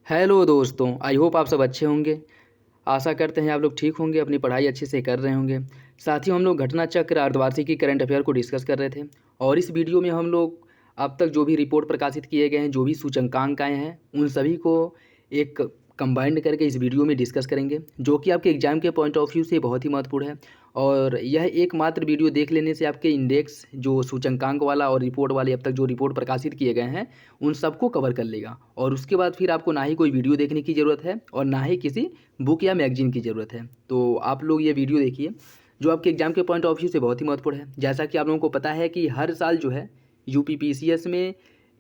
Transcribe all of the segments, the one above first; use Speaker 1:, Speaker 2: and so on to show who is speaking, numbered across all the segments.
Speaker 1: Hello दोस्तों, I hope आप सब अच्छे होंगे। आशा करते हैं आप लोग ठीक होंगे, अपनी पढ़ाई अच्छे से कर रहे होंगे। साथियों, हम लोग घटना चक्र अर्धवार्षिकी करंट अफेयर को डिस्कस कर रहे थे और इस वीडियो में हम लोग अब तक जो भी रिपोर्ट प्रकाशित किए गए हैं, जो भी सूचकांक आए हैं, उन सभी को एक कंबाइंड करके इस वीडियो में डिस्कस करेंगे, जो कि आपके एग्जाम के पॉइंट ऑफ व्यू से बहुत ही महत्वपूर्ण है। और यह एकमात्र वीडियो देख लेने से आपके इंडेक्स जो सूचकांक वाला और रिपोर्ट वाले अब तक जो रिपोर्ट प्रकाशित किए गए हैं, उन सबको कवर कर लेगा। और उसके बाद फिर आपको ना ही कोई वीडियो देखने की ज़रूरत है और ना ही किसी बुक या मैगजीन की ज़रूरत है। तो आप लोग ये वीडियो देखिए, जो आपके एग्जाम के पॉइंट ऑफ व्यू से बहुत ही महत्वपूर्ण है। जैसा कि आप लोगों को पता है कि हर साल जो है यूपीपीसीएस में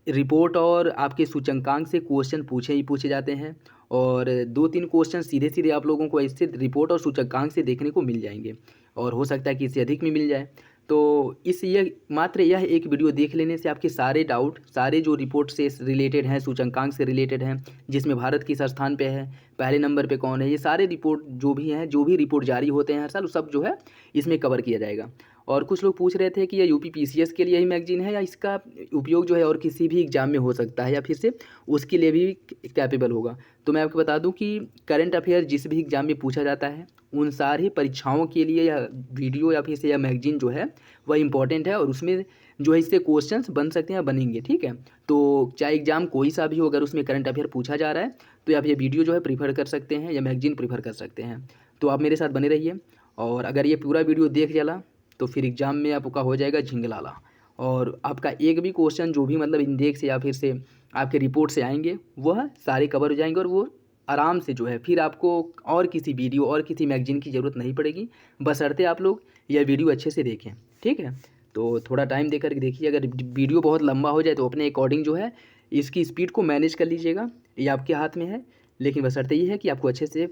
Speaker 1: रिपोर्ट और आपके सूचकांक से क्वेश्चन पूछे ही पूछे जाते हैं और 2-3 क्वेश्चन सीधे सीधे आप लोगों को इससे रिपोर्ट और सूचकांक से देखने को मिल जाएंगे और हो सकता है कि इससे अधिक में मिल जाए। तो यह एक वीडियो देख लेने से आपके सारे डाउट, सारे जो रिपोर्ट से रिलेटेड हैं, सूचकांक से रिलेटेड हैं, जिसमें भारत किस स्थान पे है, पहले नंबर पे कौन है, ये सारे रिपोर्ट जो भी हैं, जो भी रिपोर्ट जारी होते हैं हर साल, वो सब जो है इसमें कवर किया जाएगा। और कुछ लोग पूछ रहे थे कि यह यूपीपीसीएस के लिए ही मैगजीन है या इसका उपयोग जो है और किसी भी एग्जाम में हो सकता है या फिर से उसके लिए भी कैपेबल होगा। तो मैं आपको बता दूं कि करंट अफेयर जिस भी एग्जाम में पूछा जाता है, उन सारी परीक्षाओं के लिए यह वीडियो या फिर से यह मैगजीन जो है वह इंपॉर्टेंट है और उसमें जो है इससे क्वेश्चंस बन सकते हैं, बनेंगे। ठीक है, तो चाहे एग्जाम कोई सा भी हो, अगर उसमें करंट अफेयर पूछा जा रहा है तो आप ये वीडियो जो है प्रीफर कर सकते हैं या मैगजीन प्रीफर कर सकते हैं। तो आप मेरे साथ बने रहिए और अगर ये पूरा वीडियो देख चला तो फिर एग्ज़ाम में आपका हो जाएगा झिंगलाला और आपका एक भी क्वेश्चन जो भी मतलब इंडेक्स या फिर से आपके रिपोर्ट से आएंगे वह सारे कवर हो जाएंगे और वो आराम से जो है फिर आपको और किसी वीडियो और किसी मैगजीन की ज़रूरत नहीं पड़ेगी, बशर्ते आप लोग यह वीडियो अच्छे से देखें। ठीक है, तो थोड़ा टाइम देकर के देखिए। अगर वीडियो बहुत लंबा हो जाए तो अपने अकॉर्डिंग जो है इसकी स्पीड को मैनेज कर लीजिएगा, ये आपके हाथ में है, लेकिन बशर्ते ये है कि आपको अच्छे से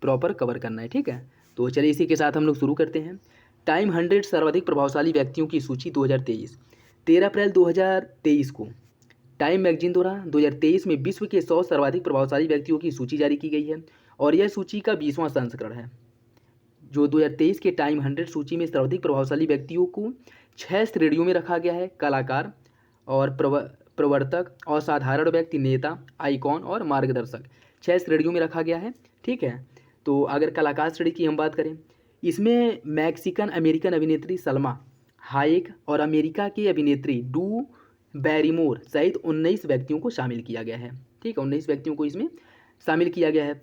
Speaker 1: प्रॉपर कवर करना है। ठीक है, तो चलिए इसी के साथ हम लोग शुरू करते हैं। टाइम 100 सर्वाधिक प्रभावशाली व्यक्तियों की सूची 2023, 13 अप्रैल 2023 को टाइम मैगजीन द्वारा 2023 में विश्व के 100 सर्वाधिक प्रभावशाली व्यक्तियों की सूची जारी की गई है और यह सूची का 20वां संस्करण है। जो 2023 के टाइम 100 सूची में सर्वाधिक प्रभावशाली व्यक्तियों को 6 श्रेणियों में रखा गया है: कलाकार और प्रवर्तक, असाधारण व्यक्ति, नेता, आइकॉन और मार्गदर्शक। 6 श्रेणियों में रखा गया है। ठीक है, तो अगर कलाकार श्रेणी की हम बात करें, इसमें मैक्सिकन अमेरिकन अभिनेत्री सलमा हायेक और अमेरिका की अभिनेत्री ड्रू बैरीमोर सहित 19 व्यक्तियों को शामिल किया गया है। ठीक है, 19 व्यक्तियों को इसमें शामिल किया गया है।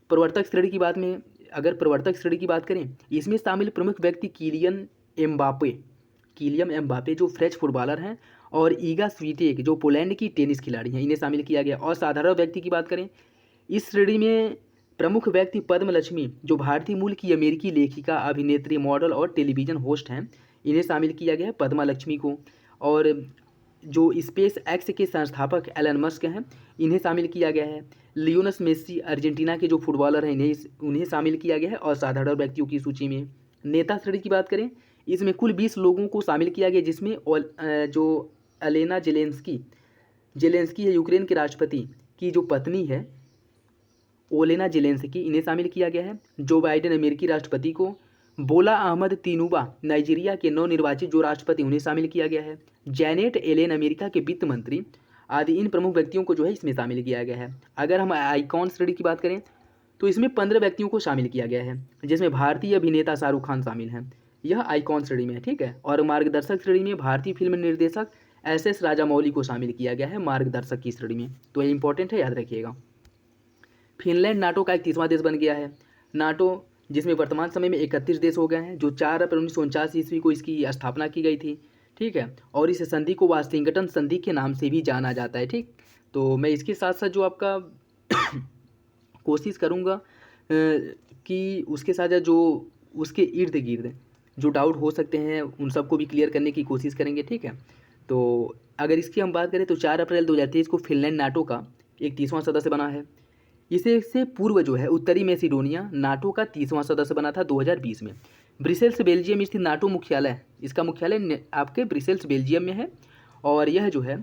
Speaker 1: प्रवर्तक श्रेणी की बात में अगर प्रवर्तक श्रेणी की बात करें, इसमें शामिल प्रमुख व्यक्ति किलियन एम्बापे जो फ्रेंच फुटबॉलर हैं और ईगा स्वीटेक जो पोलैंड की टेनिस खिलाड़ी हैं, इन्हें शामिल किया गया। और साधारण व्यक्ति की बात करें, इस श्रेणी में प्रमुख व्यक्ति पद्म लक्ष्मी जो भारतीय मूल की अमेरिकी लेखिका, अभिनेत्री, मॉडल और टेलीविज़न होस्ट हैं, इन्हें शामिल किया गया है, पद्मा लक्ष्मी को। और जो स्पेस एक्स के संस्थापक एलन मस्क हैं, इन्हें शामिल किया गया है। लियोनेल मेसी अर्जेंटीना के जो फुटबॉलर हैं, उन्हें शामिल किया गया है। और साधारण व्यक्तियों की सूची में नेता श्रेणी की बात करें, इसमें कुल 20 लोगों को शामिल किया गया, जिसमें जो एलेना जेलेंस्की है, यूक्रेन के राष्ट्रपति की जो पत्नी है ओलेना जेलेंस्की, इन्हें शामिल किया गया है। जो बाइडेन अमेरिकी राष्ट्रपति को, बोला अहमद तिनुबा नाइजीरिया के नवनिर्वाचित जो राष्ट्रपति, उन्हें शामिल किया गया है। जैनेट एलेन अमेरिका के वित्त मंत्री आदि इन प्रमुख व्यक्तियों को जो है इसमें शामिल किया गया है। अगर हम आइकॉन श्रेणी की बात करें तो इसमें 15 व्यक्तियों को शामिल किया गया है, जिसमें भारतीय अभिनेता शाहरुख खान शामिल हैं। यह आइकॉन श्रेणी में है। ठीक है, और मार्गदर्शक श्रेणी में भारतीय फिल्म निर्देशक एस राजामौली को शामिल किया गया है मार्गदर्शक की श्रेणी में। तो ये इंपॉर्टेंट है, याद रखिएगा। फिनलैंड नाटो का 31वां देश बन गया है। नाटो जिसमें वर्तमान समय में 31 देश हो गए हैं, जो 4 अप्रैल 1949 ईस्वी को इसकी स्थापना की गई थी। ठीक है, और इस संधि को वाशिंगटन संधि के नाम से भी जाना जाता है। ठीक, तो मैं इसके साथ साथ जो आपका कोशिश करूँगा कि उसके साथ जो उसके इर्द गिर्द जो डाउट हो सकते हैं उन सबको भी क्लियर करने की कोशिश करेंगे। ठीक है, तो अगर इसकी हम बात करें तो 4 अप्रैल 2023 को फिनलैंड नाटो का 31वां सदस्य बना है। इससे पूर्व जो है उत्तरी मैसिडोनिया नाटो का 30वां सदस्य बना था 2020 में। ब्रिसेल्स बेल्जियम स्थित नाटो मुख्यालय, इसका मुख्यालय आपके ब्रिसेल्स बेल्जियम में है और यह जो है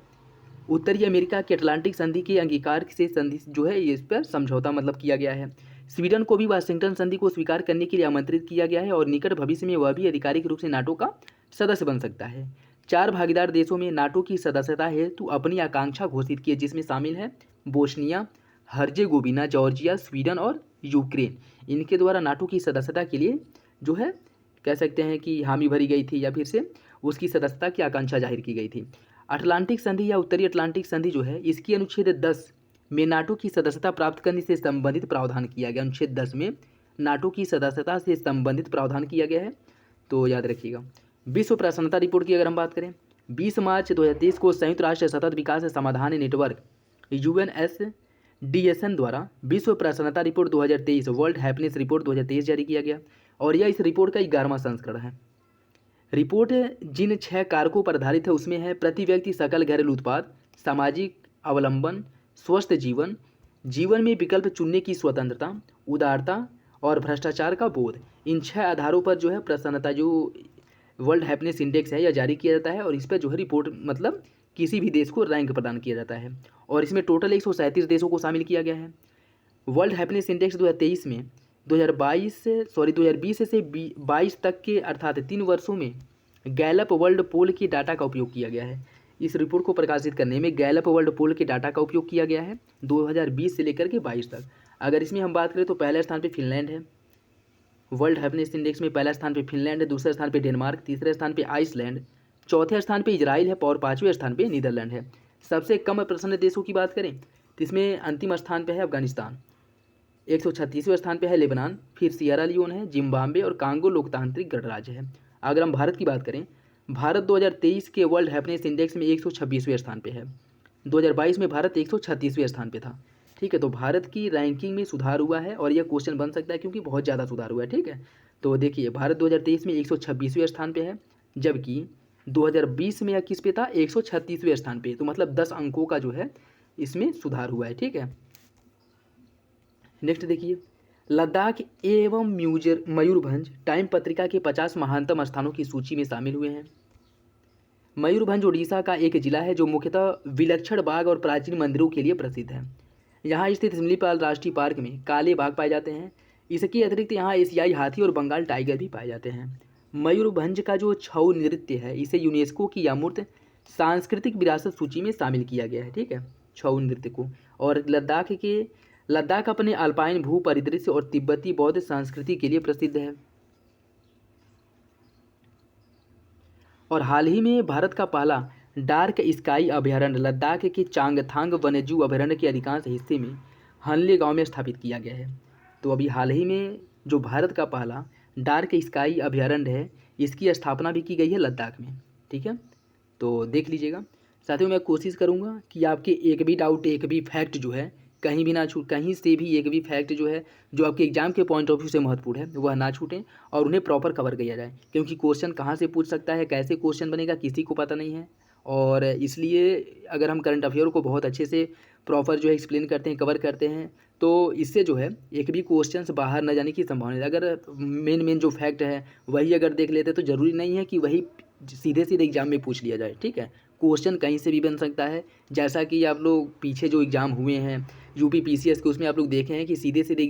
Speaker 1: उत्तरी अमेरिका के अटलांटिक संधि के अंगीकार से संधि जो है इस पर समझौता मतलब किया गया है। स्वीडन को भी वाशिंगटन संधि को स्वीकार करने के लिए आमंत्रित किया गया है और निकट भविष्य में वह भी आधिकारिक रूप से नाटो का सदस्य बन सकता है। 4 भागीदार देशों में नाटो की सदस्यता हेतु अपनी आकांक्षा घोषित की है, जिसमें शामिल है बोस्निया, हर्जेगोविना, जॉर्जिया, स्वीडन और यूक्रेन, इनके द्वारा नाटो की सदस्यता के लिए जो है कह सकते हैं कि हामी भरी गई थी या फिर से उसकी सदस्यता की आकांक्षा जाहिर की गई थी। अटलांटिक संधि या उत्तरी अटलांटिक संधि जो है इसकी अनुच्छेद 10 में नाटो की सदस्यता प्राप्त करने से संबंधित प्रावधान किया गया। अनुच्छेद 10 में नाटो की सदस्यता से संबंधित प्रावधान किया गया है, तो याद रखिएगा। विश्व प्रसन्नता रिपोर्ट की अगर हम बात करें, 20 मार्च 2023 को संयुक्त राष्ट्र सतत विकास समाधान नेटवर्क UNSDSN द्वारा विश्व प्रसन्नता रिपोर्ट 2023 वर्ल्ड हैप्पीनेस रिपोर्ट 2023 जारी किया गया और यह इस रिपोर्ट का 11वां संस्करण है। रिपोर्ट जिन 6 कारकों पर आधारित है उसमें है प्रति व्यक्ति सकल घरेलू उत्पाद, सामाजिक अवलंबन, स्वस्थ जीवन, जीवन में विकल्प चुनने की स्वतंत्रता, उदारता और भ्रष्टाचार का बोध। इन 6 आधारों पर जो है प्रसन्नता जो वर्ल्ड हैप्पीनेस इंडेक्स है यह जारी किया जाता है और इस पर जो है रिपोर्ट मतलब किसी भी देश को रैंक प्रदान किया जाता है और इसमें टोटल 137 देशों को शामिल किया गया है। वर्ल्ड हैप्पीनेस इंडेक्स 2023 में 2020 से 22 तक के अर्थात 3 वर्षों में गैलप वर्ल्ड पोल की डाटा का उपयोग किया गया है। इस रिपोर्ट को प्रकाशित करने में गैलप वर्ल्ड पोल के डाटा का उपयोग किया गया है 2020 से लेकर के 22 तक। अगर इसमें हम बात करें तो पहले स्थान पे फिनलैंड है, वर्ल्ड हैप्पीनेस इंडेक्स में पहला स्थान पे फिनलैंड है, दूसरे स्थान पे डेनमार्क, तीसरे स्थान पे आइसलैंड, चौथे स्थान पे इजराइल है और 5वें स्थान पे नीदरलैंड है। सबसे कम प्रसन्न देशों की बात करें तो इसमें अंतिम स्थान पे है अफगानिस्तान, 136वें स्थान पे है लेबनान, फिर सियरा लियोन है, जिम्बाब्वे और कांगो लोकतांत्रिक गणराज्य है। अगर हम भारत की बात करें, भारत 2023 के वर्ल्ड हैप्पीनेस इंडेक्स में 126वें स्थान पे है। 2022 में भारत 136वें स्थान पे था। ठीक है, तो भारत की रैंकिंग में सुधार हुआ है और यह क्वेश्चन बन सकता है क्योंकि बहुत ज़्यादा सुधार हुआ है। ठीक है, तो देखिए भारत 2023 में 126वें स्थान पे है, जबकि 2020 में यह किस पे था, 136वें स्थान पे। तो मतलब 10 अंकों का जो है इसमें सुधार हुआ है। ठीक है, नेक्स्ट देखिए, लद्दाख एवं मयूरभंज टाइम पत्रिका के 50 महानतम स्थानों की सूची में शामिल हुए हैं। मयूरभंज उड़ीसा का एक जिला है जो मुख्यतः विलक्षण बाघ और प्राचीन मंदिरों के लिए प्रसिद्ध है। यहाँ स्थित शिमलीपाल राष्ट्रीय पार्क में काले बाघ पाए जाते हैं। इसके अतिरिक्त यहाँ एशियाई हाथी और बंगाल टाइगर भी पाए जाते हैं। मयूरभंज का जो छऊ नृत्य है इसे यूनेस्को की अमूर्त सांस्कृतिक विरासत सूची में शामिल किया गया है। ठीक है, छऊ नृत्य को। और लद्दाख अपने अल्पाइन भू परिदृश्य और तिब्बती बौद्ध संस्कृति के लिए प्रसिद्ध है। और हाल ही में भारत का पहला डार्क स्काई अभयारण्य लद्दाख के चांगथांग वन्यजीव अभयारण्य के अधिकांश हिस्से में हनले गांव में स्थापित किया गया है। तो अभी हाल ही में जो भारत का पहला डार्क स्काई अभयारण्य है इसकी स्थापना भी की गई है लद्दाख में। ठीक है, तो देख लीजिएगा। साथियों, मैं कोशिश करूँगा कि आपके एक भी डाउट, एक भी फैक्ट जो है कहीं भी ना छूट, कहीं से भी एक भी फैक्ट जो है जो आपके एग्जाम के पॉइंट ऑफ व्यू से महत्वपूर्ण है वह ना छूटें और उन्हें प्रॉपर कवर किया जाए, क्योंकि क्वेश्चन कहाँ से पूछ सकता है, कैसे क्वेश्चन बनेगा, किसी को पता नहीं है। और इसलिए अगर हम करंट अफेयर को बहुत अच्छे से प्रॉपर जो है एक्सप्लेन करते हैं, कवर करते हैं, तो इससे जो है एक भी क्वेश्चन बाहर न जाने की संभावना है। अगर मेन जो फैक्ट है वही अगर देख लेते तो ज़रूरी नहीं है कि वही सीधे एग्जाम में पूछ लिया जाए। ठीक है, क्वेश्चन कहीं से भी बन सकता है। जैसा कि आप लोग पीछे जो एग्ज़ाम हुए हैं यूपी पीसीएस के, उसमें आप लोग देखे हैं कि सीधे सीधे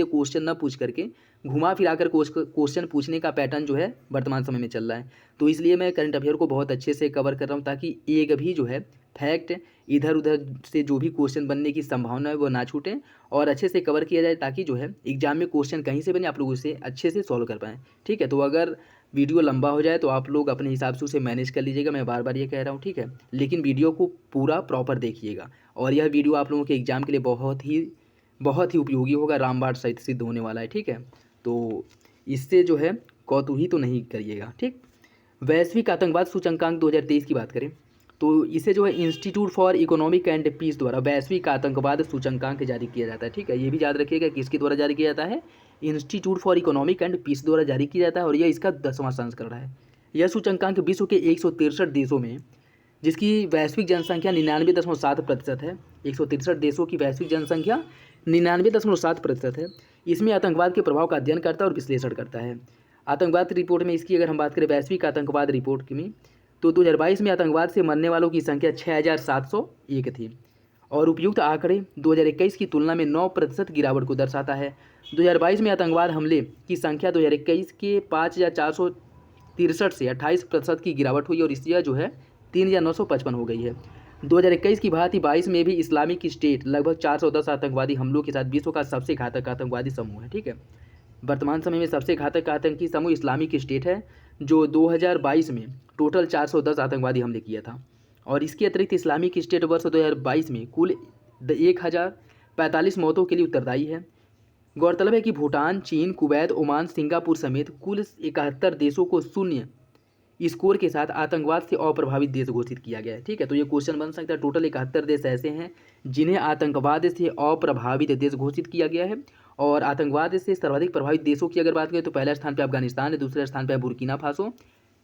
Speaker 1: क्वेश्चन न पूछ करके घुमा फिरा कर क्वेश्चन पूछने का पैटर्न जो है वर्तमान समय में चल रहा है। तो इसलिए मैं करंट अफेयर को बहुत अच्छे से कवर कर रहा हूँ ताकि एक भी जो है फैक्ट इधर उधर से जो भी क्वेश्चन बनने की संभावना है वो ना छूटें और अच्छे से कवर किया जाए, ताकि जो है एग्जाम में क्वेश्चन कहीं से बने आप लोग उसे अच्छे से सॉल्व कर पाएँ। ठीक है, तो अगर वीडियो लंबा हो जाए तो आप लोग अपने हिसाब से उसे मैनेज कर लीजिएगा, मैं बार बार ये कह रहा हूँ। ठीक है, लेकिन वीडियो को पूरा प्रॉपर देखिएगा और यह वीडियो आप लोगों के एग्ज़ाम के लिए बहुत ही उपयोगी होगा, रामबाण सहित सिद्ध होने वाला है। ठीक है, तो इससे जो है कौतूही तो नहीं करिएगा। ठीक, वैश्विक आतंकवाद सूचकांक 2023 की बात करें तो इसे जो है institute for economic and peace द्वारा वैश्विक आतंकवाद सूचकांक जारी किया जाता है। ठीक है, ये भी याद रखिएगा किसके द्वारा जारी किया जाता है, institute for economic and peace द्वारा जारी किया जाता है और यह इसका 10वां संस्करण है। यह सूचकांक विश्व के 163 देशों में, जिसकी वैश्विक जनसंख्या 99.7% है, 163 देशों की वैश्विक जनसंख्या 99.7% है, इसमें आतंकवाद के प्रभाव का अध्ययन करता है और विश्लेषण करता है। आतंकवाद रिपोर्ट में इसकी अगर हम बात करें वैश्विक आतंकवाद रिपोर्ट में, तो 2022 में आतंकवाद से मरने वालों की संख्या 6701 थी और उपयुक्त आंकड़े 2021 की तुलना में 9% गिरावट को दर्शाता है। 2022 में आतंकवाद हमले की संख्या 2021 के 5463 से 28% की गिरावट हुई और इसलिए जो है 3955 हो गई है। 2021 की भांति 22 में भी इस्लामिक स्टेट लगभग 410 आतंकवादी हमलों के साथ विश्व का सबसे घातक आतंकवादी समूह है। ठीक है, वर्तमान समय में सबसे घातक आतंकी समूह इस्लामिक स्टेट है, जो 2022 में टोटल 410 आतंकवादी हमले किया था। और इसके अतिरिक्त इस्लामिक स्टेट वर्ष 2022 में कुल 1045 मौतों के लिए उत्तरदायी है। गौरतलब है कि भूटान, चीन, कुवैत, ओमान, सिंगापुर समेत कुल 71 देशों को शून्य स्कोर के साथ आतंकवाद से अप्रभावित देश घोषित किया गया है। ठीक है, तो ये क्वेश्चन बन सकता है, टोटल 71 देश ऐसे हैं जिन्हें आतंकवाद से अप्रभावित देश घोषित किया गया है। और आतंकवाद से सर्वाधिक प्रभावित देशों की अगर बात करें तो पहले स्थान पर अफगानिस्तान है, दूसरे स्थान पर बुर्किना फासो,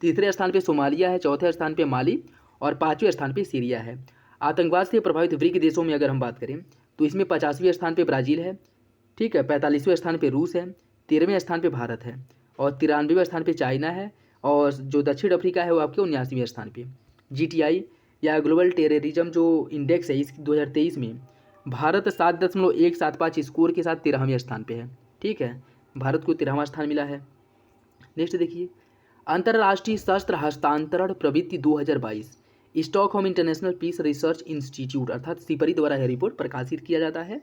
Speaker 1: तीसरे स्थान पर सोमालिया है, चौथे स्थान पर माली और पाँचवें स्थान पर सीरिया है। आतंकवाद से प्रभावित ब्रिक देशों में अगर हम बात करें तो इसमें 50वें स्थान पर ब्राज़ील है। ठीक है, 45वें स्थान पर रूस है, 13वें स्थान पर भारत है और 93वें स्थान पर चाइना है। और जो दक्षिण अफ्रीका है वो आपके 79वें स्थान पे। GTI या ग्लोबल टेररिज्म जो इंडेक्स है इस 2023 में भारत 7.175 स्कोर के साथ 13वें स्थान पे है। ठीक है, भारत को 13वां स्थान मिला है। नेक्स्ट देखिए, अंतर्राष्ट्रीय शस्त्र हस्तांतरण प्रवृत्ति 2022 Stockholm International Peace Research Institute अर्थात सिपरी द्वारा यह रिपोर्ट प्रकाशित किया जाता है।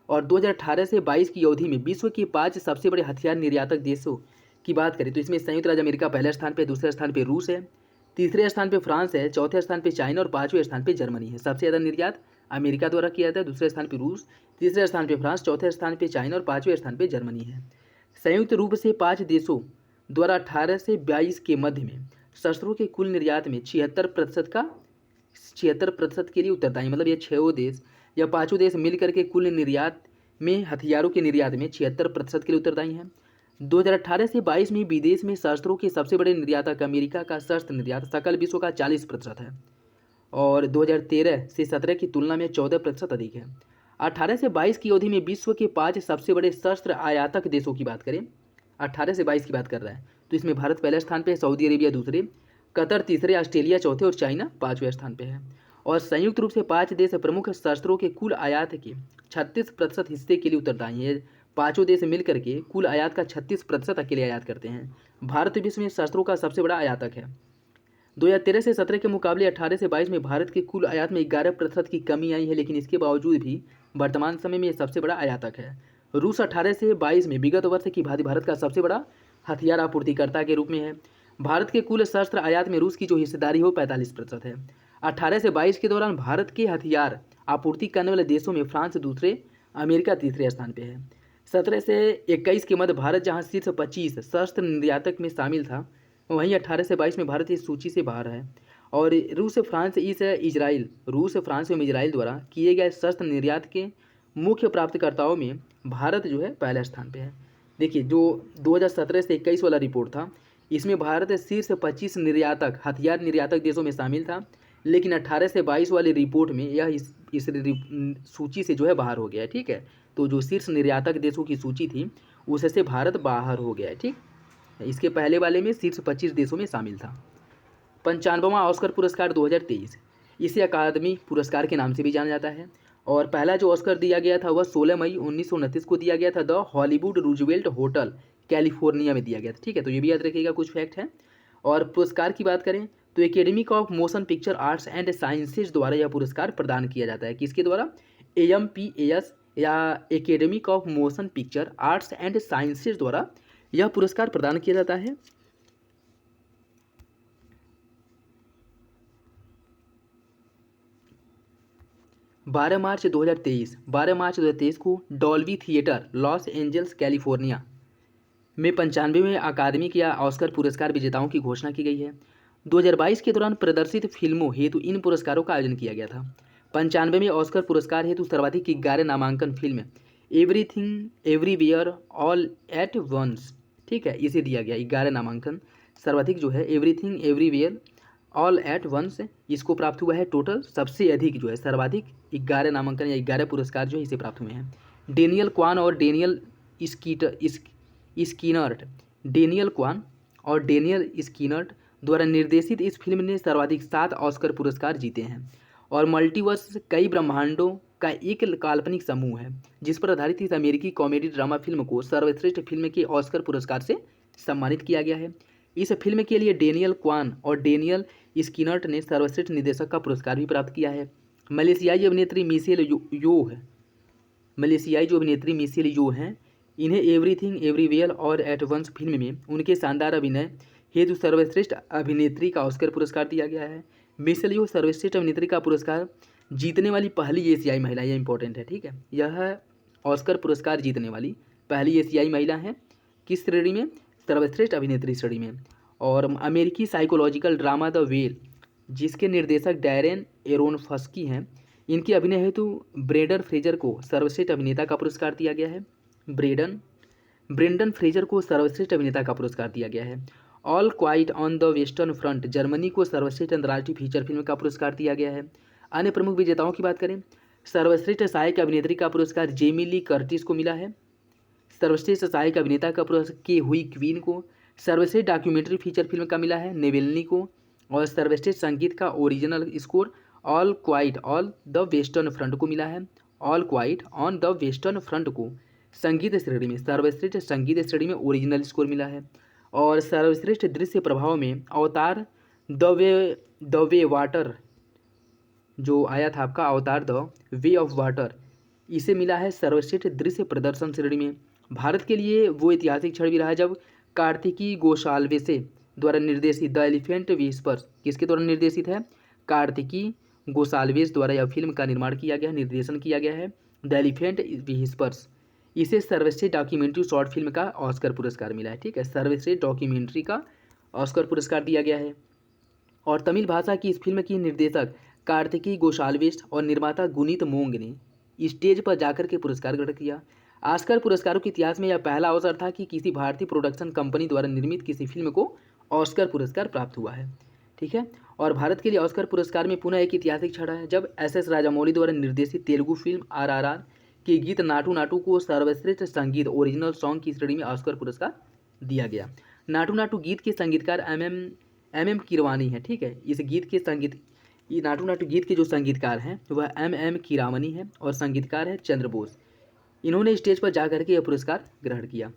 Speaker 1: और 2018 से 22 की अवधि में विश्व के 5 सबसे बड़े हथियार निर्यातक देशों की बात करें तो इसमें संयुक्त राज्य अमेरिका पहले स्थान पे, दूसरे स्थान पे रूस है, तीसरे स्थान पे फ्रांस है, चौथे स्थान पे चाइना और पाँचवें स्थान पे जर्मनी है। सबसे ज़्यादा निर्यात अमेरिका द्वारा किया जाता है, दूसरे स्थान पे रूस, तीसरे स्थान पे फ्रांस, चौथे स्थान पे चाइना और पाँचवें स्थान पे जर्मनी है। संयुक्त रूप से 5 देशों द्वारा 18 से 22 के मध्य में शस्त्रों के कुल निर्यात में 76% के लिए उत्तरदायी, मतलब ये 6 देश या 5 देश मिलकर के कुल निर्यात में हथियारों के निर्यात में 76% के लिए उत्तरदायी हैं। 2018 से 22 में विदेश में शस्त्रों के सबसे बड़े निर्यातक अमेरिका का शस्त्र निर्यात सकल विश्व का 40% है और 2013 से 17 की तुलना में 14% अधिक है। 18 से 22 की अवधि में विश्व के 5 सबसे बड़े शस्त्र आयातक देशों की बात करें, 18 से 22 की बात कर रहा है तो इसमें भारत पहले स्थान पे है, सऊदी अरेबिया दूसरे, कतर तीसरे, ऑस्ट्रेलिया चौथे और चाइना 5वें स्थान पे है। और संयुक्त रूप से 5 देश प्रमुख शस्त्रों के कुल आयात के 36% हिस्से के लिए उत्तरदायी है। 5 देश मिलकर के कुल आयात का 36% अकेले आयात करते हैं। भारत विश्व में शस्त्रों का सबसे बड़ा आयातक है। 2013 से 17 के मुकाबले 18 से 22 में भारत के कुल आयात में 11% की कमी आई है, लेकिन इसके बावजूद भी वर्तमान समय में यह सबसे बड़ा आयातक है। रूस 18 से 22 में विगत वर्ष की भांति भारत का सबसे बड़ा हथियार आपूर्तिकर्ता के रूप में है। भारत के कुल शस्त्र आयात में रूस की जो हिस्सेदारी हो 45% है। 18 से 22 के दौरान भारत के हथियार आपूर्ति करने वाले देशों में फ्रांस दूसरे, अमेरिका तीसरे स्थान पे है। 17 से 21 के मध्य भारत जहां शीर्ष 25 शस्त्र निर्यातक में शामिल था, वहीं 18 से 22 में भारत इस सूची से बाहर है। और रूस, फ्रांस एवं इजराइल द्वारा किए गए शस्त्र निर्यात के मुख्य प्राप्तकर्ताओं में भारत जो है पहले स्थान पे है। देखिए, जो 2017 से 21 वाला रिपोर्ट था इसमें भारत शीर्ष 25 हथियार निर्यातक देशों में शामिल था, लेकिन 18 से 22 वाली रिपोर्ट में यह इस सूची से जो है बाहर हो गया है। ठीक है, तो जो शीर्ष निर्यातक देशों की सूची थी उससे भारत बाहर हो गया है। ठीक, इसके पहले वाले में शीर्ष 25 देशों में शामिल था। 95वां ऑस्कर पुरस्कार 2023 इसे अकादमी पुरस्कार के नाम से भी जाना जाता है। और पहला जो ऑस्कर दिया गया था वह 16 मई 1929 को दिया गया था। The Hollywood Roosevelt hotel California में दिया गया था। ठीक है, तो ये भी याद रखिएगा, कुछ फैक्ट है। और पुरस्कार की बात करें तो academic of motion picture arts and sciences द्वारा यह पुरस्कार प्रदान किया जाता है। किसके द्वारा? AMPAS या academic of motion picture arts and sciences द्वारा यह पुरस्कार प्रदान किया जाता है। बारह मार्च 2023 को Dolby theatre Los Angeles California में 95वें अकादमिक या ऑस्कर पुरस्कार विजेताओं की घोषणा की गई है। 2022 के दौरान प्रदर्शित फिल्मों हेतु इन पुरस्कारों का आयोजन किया गया था। 95वें ऑस्कर पुरस्कार हेतु सर्वाधिक 11 नामांकन film everything everywhere all at once, ठीक है, इसे दिया गया 11 नामांकन। सर्वाधिक जो है everything everywhere all at once, इसको प्राप्त हुआ है। टोटल सबसे अधिक जो है सर्वाधिक 11 नामांकन या 11 पुरस्कार जो है इसे प्राप्त हुए हैं। डेनियल क्वान और डेनियल स्कीनर्ट द्वारा निर्देशित इस फिल्म ने सर्वाधिक 7 ऑस्कर पुरस्कार जीते हैं। और मल्टीवर्स कई ब्रह्मांडों का एक काल्पनिक समूह है जिस पर आधारित इस अमेरिकी कॉमेडी ड्रामा फिल्म को सर्वश्रेष्ठ फिल्म के ऑस्कर पुरस्कार से सम्मानित किया गया है। इस फिल्म के लिए डेनियल क्वान और डेनियल स्किनर्ट ने सर्वश्रेष्ठ निर्देशक का पुरस्कार भी प्राप्त किया है। मलेशियाई अभिनेत्री मिशेल यो है, मलेशियाई जो अभिनेत्री मिशेल यो हैं, इन्हें एवरीथिंग एवरीवेयर और एट वंस फिल्म में उनके शानदार अभिनय हेतु सर्वश्रेष्ठ अभिनेत्री का ऑस्कर पुरस्कार दिया गया है। मिशेल यो सर्वश्रेष्ठ अभिनेत्री का पुरस्कार जीतने वाली पहली एशियाई महिला, यह इंपॉर्टेंट है, ठीक है। यह ऑस्कर पुरस्कार जीतने वाली पहली एशियाई महिला है। किस श्रेणी में? सर्वश्रेष्ठ अभिनेत्री श्रेणी में। और अमेरिकी साइकोलॉजिकल ड्रामा द वेल, जिसके निर्देशक डैरेन एरोनफस्की हैं, इनके अभिनय हेतु ब्रेंडन फ्रेजर को सर्वश्रेष्ठ अभिनेता का पुरस्कार दिया गया है। ब्रेंडन फ्रेजर को सर्वश्रेष्ठ अभिनेता का पुरस्कार दिया गया है। All quite on the western front Germany को सर्वश्रेष्ठ अंतर्राष्ट्रीय फीचर फिल्म का पुरस्कार दिया गया है। अन्य प्रमुख विजेताओं की बात करें, सर्वश्रेष्ठ सहायक अभिनेत्री का पुरस्कार जेमी ली कर्टिस को मिला है। सर्वश्रेष्ठ सहायक अभिनेता का पुरस्कार के हुई क्वीन को। सर्वश्रेष्ठ डॉक्यूमेंट्री फीचर फिल्म का मिला है नेवेल्नी को। और सर्वश्रेष्ठ संगीत का original score all quite on the western front को मिला है। All quite on the western front को संगीत श्रेणी में, सर्वश्रेष्ठ संगीत श्रेणी में ओरिजिनल स्कोर मिला है। और सर्वश्रेष्ठ दृश्य प्रभाव में अवतार द वे वाटर जो आया था आपका, अवतार द वे ऑफ वाटर, इसे मिला है सर्वश्रेष्ठ दृश्य प्रदर्शन श्रेणी में। भारत के लिए वो ऐतिहासिक क्षण भी रहा जब कार्तिकी गोसाल्वेसे द्वारा निर्देशित द एलिफेंट व्हिस्पर्स, किसके द्वारा निर्देशित है? कार्तिकी गोसाल्वेस द्वारा यह फिल्म का निर्माण किया गया, निर्देशन किया गया है, द एलिफेंट व्हिस्पर्स। इसे सर्वश्रेष्ठ डॉक्यूमेंट्री शॉर्ट फिल्म का ऑस्कर पुरस्कार मिला है, ठीक है। सर्वश्रेष्ठ डॉक्यूमेंट्री का ऑस्कर पुरस्कार दिया गया है। और तमिल भाषा की इस फिल्म की निर्देशक कार्तिकी गोसाल्वेस और निर्माता गुनीत मोंग ने स्टेज पर जाकर के पुरस्कार ग्रहण किया। ऑस्कर पुरस्कारों के इतिहास में यह पहला अवसर था कि किसी भारतीय प्रोडक्शन कंपनी द्वारा निर्मित किसी फिल्म को ऑस्कर पुरस्कार प्राप्त हुआ है, ठीक है। और भारत के लिए ऑस्कर पुरस्कार में पुनः एक ऐतिहासिक क्षण है जब एस राजामौली द्वारा निर्देशित तेलुगु फिल्म RRR के गीत नाटू नाटू को सर्वश्रेष्ठ संगीत ओरिजिनल सॉन्ग की श्रेणी में ऑस्कर पुरस्कार दिया गया। नाटू नाटू गीत के संगीतकार एम कीरवानी है, ठीक है। इस गीत के ये नाटू नाटू गीत के जो संगीतकार हैं वह एम कीरावनी है और संगीतकार है चंद्र बोस। इन्होंने स्टेज पर जाकर के यह पुरस्कार ग्रहण किया।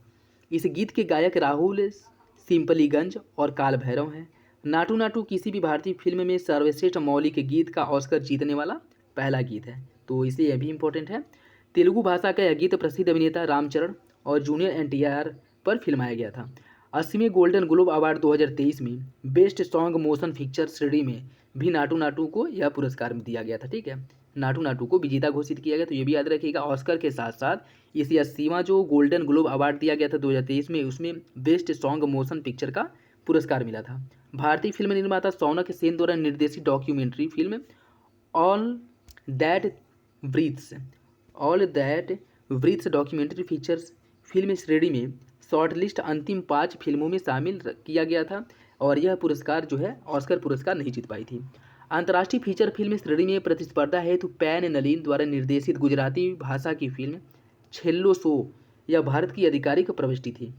Speaker 1: इस गीत के गायक राहुल सिंपलीगंज और काल भैरव हैं। नाटू नाटू किसी भी भारतीय फिल्म में सर्वश्रेष्ठ मौलिक गीत का ऑस्कर जीतने वाला पहला गीत है, तो इसलिए यह भी इंपॉर्टेंट है। तेलुगु भाषा का यह गीत प्रसिद्ध अभिनेता रामचरण और जूनियर NTR पर फिल्माया गया था। 80वें गोल्डन ग्लोब अवार्ड 2023 में बेस्ट सॉन्ग मोशन पिक्चर श्रेणी में भी नाटू नाटू को यह पुरस्कार दिया गया था, ठीक है। नाटू नाटू को विजेता घोषित किया गया, तो ये भी याद रखिएगा। ऑस्कर के साथ साथ इस 80वां जो गोल्डन ग्लोब अवार्ड दिया गया था 2023 में, उसमें बेस्ट सॉन्ग मोशन पिक्चर का पुरस्कार मिला था। भारतीय फिल्म निर्माता शौनक सेन द्वारा निर्देशित documentary film all that breathes documentary features film श्रेणी में शॉर्टलिस्ट अंतिम 5 फिल्मों में शामिल किया गया था और यह पुरस्कार जो है ऑस्कर पुरस्कार नहीं जीत पाई थी। अंतर्राष्ट्रीय फीचर फिल्म श्रेणी में प्रतिस्पर्धा हेतु पैन नलीन द्वारा निर्देशित गुजराती भाषा की फिल्म छेल्लो शो यह भारत की आधिकारिक प्रविष्टि थी।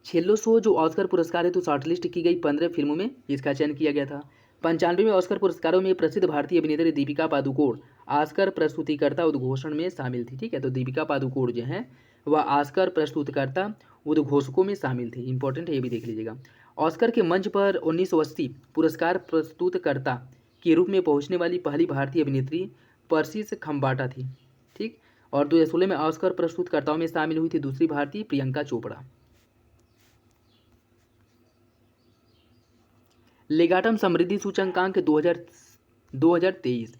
Speaker 1: छेल्लो शो जो ऑस्कर पुरस्कार हेतु शॉर्टलिस्ट की गई 15 फिल्मों में इसका चयन किया गया था। 95वें ऑस्कर पुरस्कारों में प्रसिद्ध भारतीय अभिनेत्री दीपिका पादुकोण ऑस्कर प्रस्तुतिकर्ता उद्घोषण में शामिल थी, ठीक है। तो दीपिका पादुकोण जो हैं वह ऑस्कर प्रस्तुतकर्ता उद्घोषकों में शामिल थे, इंपॉर्टेंट है, ये भी देख लीजिएगा। ऑस्कर के मंच पर 1980 पुरस्कार प्रस्तुतकर्ता के रूप में पहुंचने वाली पहली भारतीय अभिनेत्री पर्सिस खम्बाटा थी, ठीक। और 2016 में ऑस्कर प्रस्तुतकर्ताओं में शामिल हुई थी दूसरी भारतीय प्रियंका चोपड़ा। लेगाटम समृद्धि सूचकांक 2023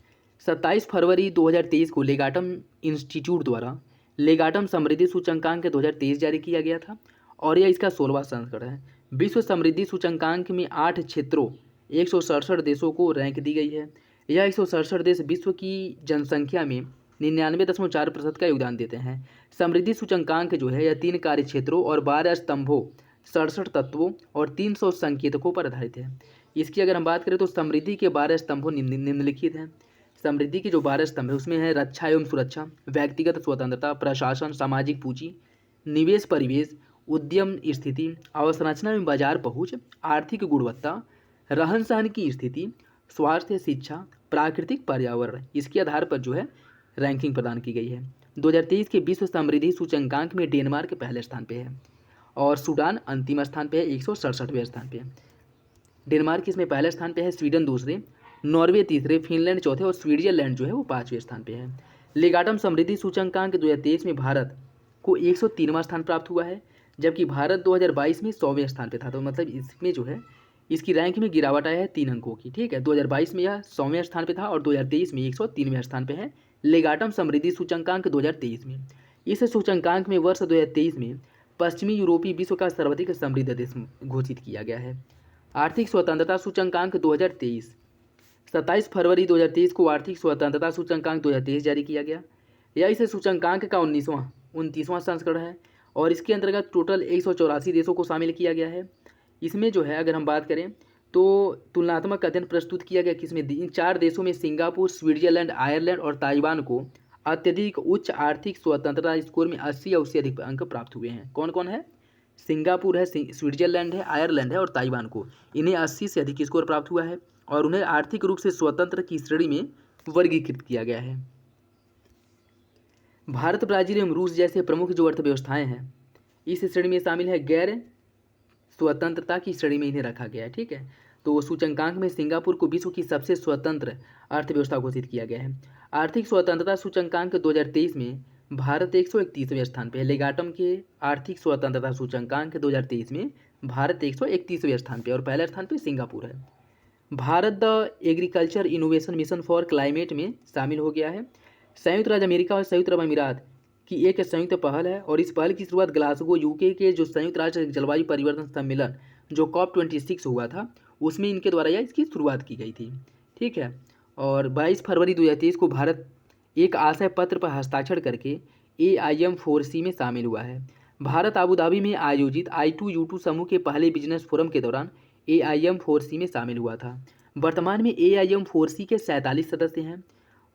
Speaker 1: 27 फरवरी 2023 को लेगाटम इंस्टीट्यूट द्वारा लेगाटम समृद्धि सूचकांक 2023 जारी किया गया था और यह इसका 16वां संस्करण है। विश्व समृद्धि सूचकांक में 8 क्षेत्रों 167 देशों को रैंक दी गई है। यह 167 देश विश्व की जनसंख्या में 99.4% का योगदान देते हैं। समृद्धि सूचकांक जो है यह 3 कार्य क्षेत्रों और 12 स्तंभों 67 तत्वों और 300 संकेतकों पर आधारित है। इसकी अगर हम बात करें तो समृद्धि के 12 स्तंभों निम्नलिखित हैं। समृद्धि के जो 12 स्तंभ है उसमें है रक्षा एवं सुरक्षा, व्यक्तिगत स्वतंत्रता, प्रशासन, सामाजिक पूंजी, निवेश परिवेश, उद्यम स्थिति, अवसंरचना एवं बाजार पहुंच, आर्थिक गुणवत्ता, रहन सहन की स्थिति, स्वास्थ्य, शिक्षा, प्राकृतिक पर्यावरण। इसके आधार पर जो है रैंकिंग प्रदान की गई है। 2023 के विश्व समृद्धि सूचकांक में डेनमार्क पहले स्थान पे है और सूडान अंतिम स्थान पे है, 167वें स्थान पे है। डेनमार्क इसमें पहले स्थान पे है, स्वीडन दूसरे, नॉर्वे तीसरे, फिनलैंड चौथे और स्विट्जरलैंड जो है वो 5वें स्थान पे है। लेगाटम समृद्धि सूचकांक 2023 में भारत को 103वां स्थान प्राप्त हुआ है, जबकि भारत 2022 में 100वें स्थान पे था। तो मतलब इसमें जो है इसकी रैंक में गिरावट आया है 3 अंकों की, ठीक है। 2022 में यह 100वें स्थान पे था और 2023 में 103वें स्थान पे है लेगाटम समृद्धि सूचकांक 2023 में। इस सूचकांक में वर्ष 2023 में पश्चिमी यूरोपीय विश्व का सर्वाधिक समृद्ध देश घोषित किया गया है। आर्थिक स्वतंत्रता सूचकांक 2023, 27 फरवरी 2023 को आर्थिक स्वतंत्रता सूचकांक 2023 जारी किया गया। यह इस सूचकांक का 29वां संस्करण है और इसके अंतर्गत टोटल 184 देशों को शामिल किया गया है। इसमें जो है अगर हम बात करें तो तुलनात्मक अध्ययन प्रस्तुत किया गया, किसमें इन 4 देशों में सिंगापुर, स्विट्जरलैंड, आयरलैंड और ताइवान को अत्यधिक उच्च आर्थिक स्वतंत्रता स्कोर में 80 या उससे अधिक अंक प्राप्त हुए हैं। कौन कौन है? सिंगापुर है, स्विट्जरलैंड है, आयरलैंड है और ताइवान को इन्हें 80 से अधिक स्कोर प्राप्त हुआ है और उन्हें आर्थिक रूप से स्वतंत्र की श्रेणी में वर्गीकृत किया गया है। भारत, ब्राजील एवं रूस जैसे प्रमुख जो अर्थव्यवस्थाएं हैं इस श्रेणी में शामिल है, गैर स्वतंत्रता की श्रेणी में इन्हें रखा गया है, ठीक है। तो सूचकांक में सिंगापुर को विश्व की सबसे स्वतंत्र अर्थव्यवस्था घोषित किया गया है। आर्थिक स्वतंत्रता सूचकांक 2023 में भारत 131वें स्थान पे है। लेगाटम के आर्थिक स्वतंत्रता सूचकांक 2023 में भारत 131वें स्थान पे और पहले स्थान पे सिंगापुर है। Bharat the agriculture innovation mission for climate में शामिल हो गया है। संयुक्त राज्य अमेरिका और संयुक्त अरब अमीरात की एक संयुक्त पहल है और इस पहल की शुरुआत ग्लासगो यूके के जो संयुक्त राष्ट्र जलवायु परिवर्तन सम्मेलन जो COP26 हुआ था उसमें इनके द्वारा यह इसकी शुरुआत की गई थी, ठीक है। और 22 फरवरी 2023 को भारत एक आशय पत्र पर हस्ताक्षर करके AIM4C में शामिल हुआ है। भारत आबू धाबी में आयोजित I2U2 समूह के पहले बिजनेस फोरम के दौरान AIM4C में शामिल हुआ था। वर्तमान में AIM4C के 47 सदस्य हैं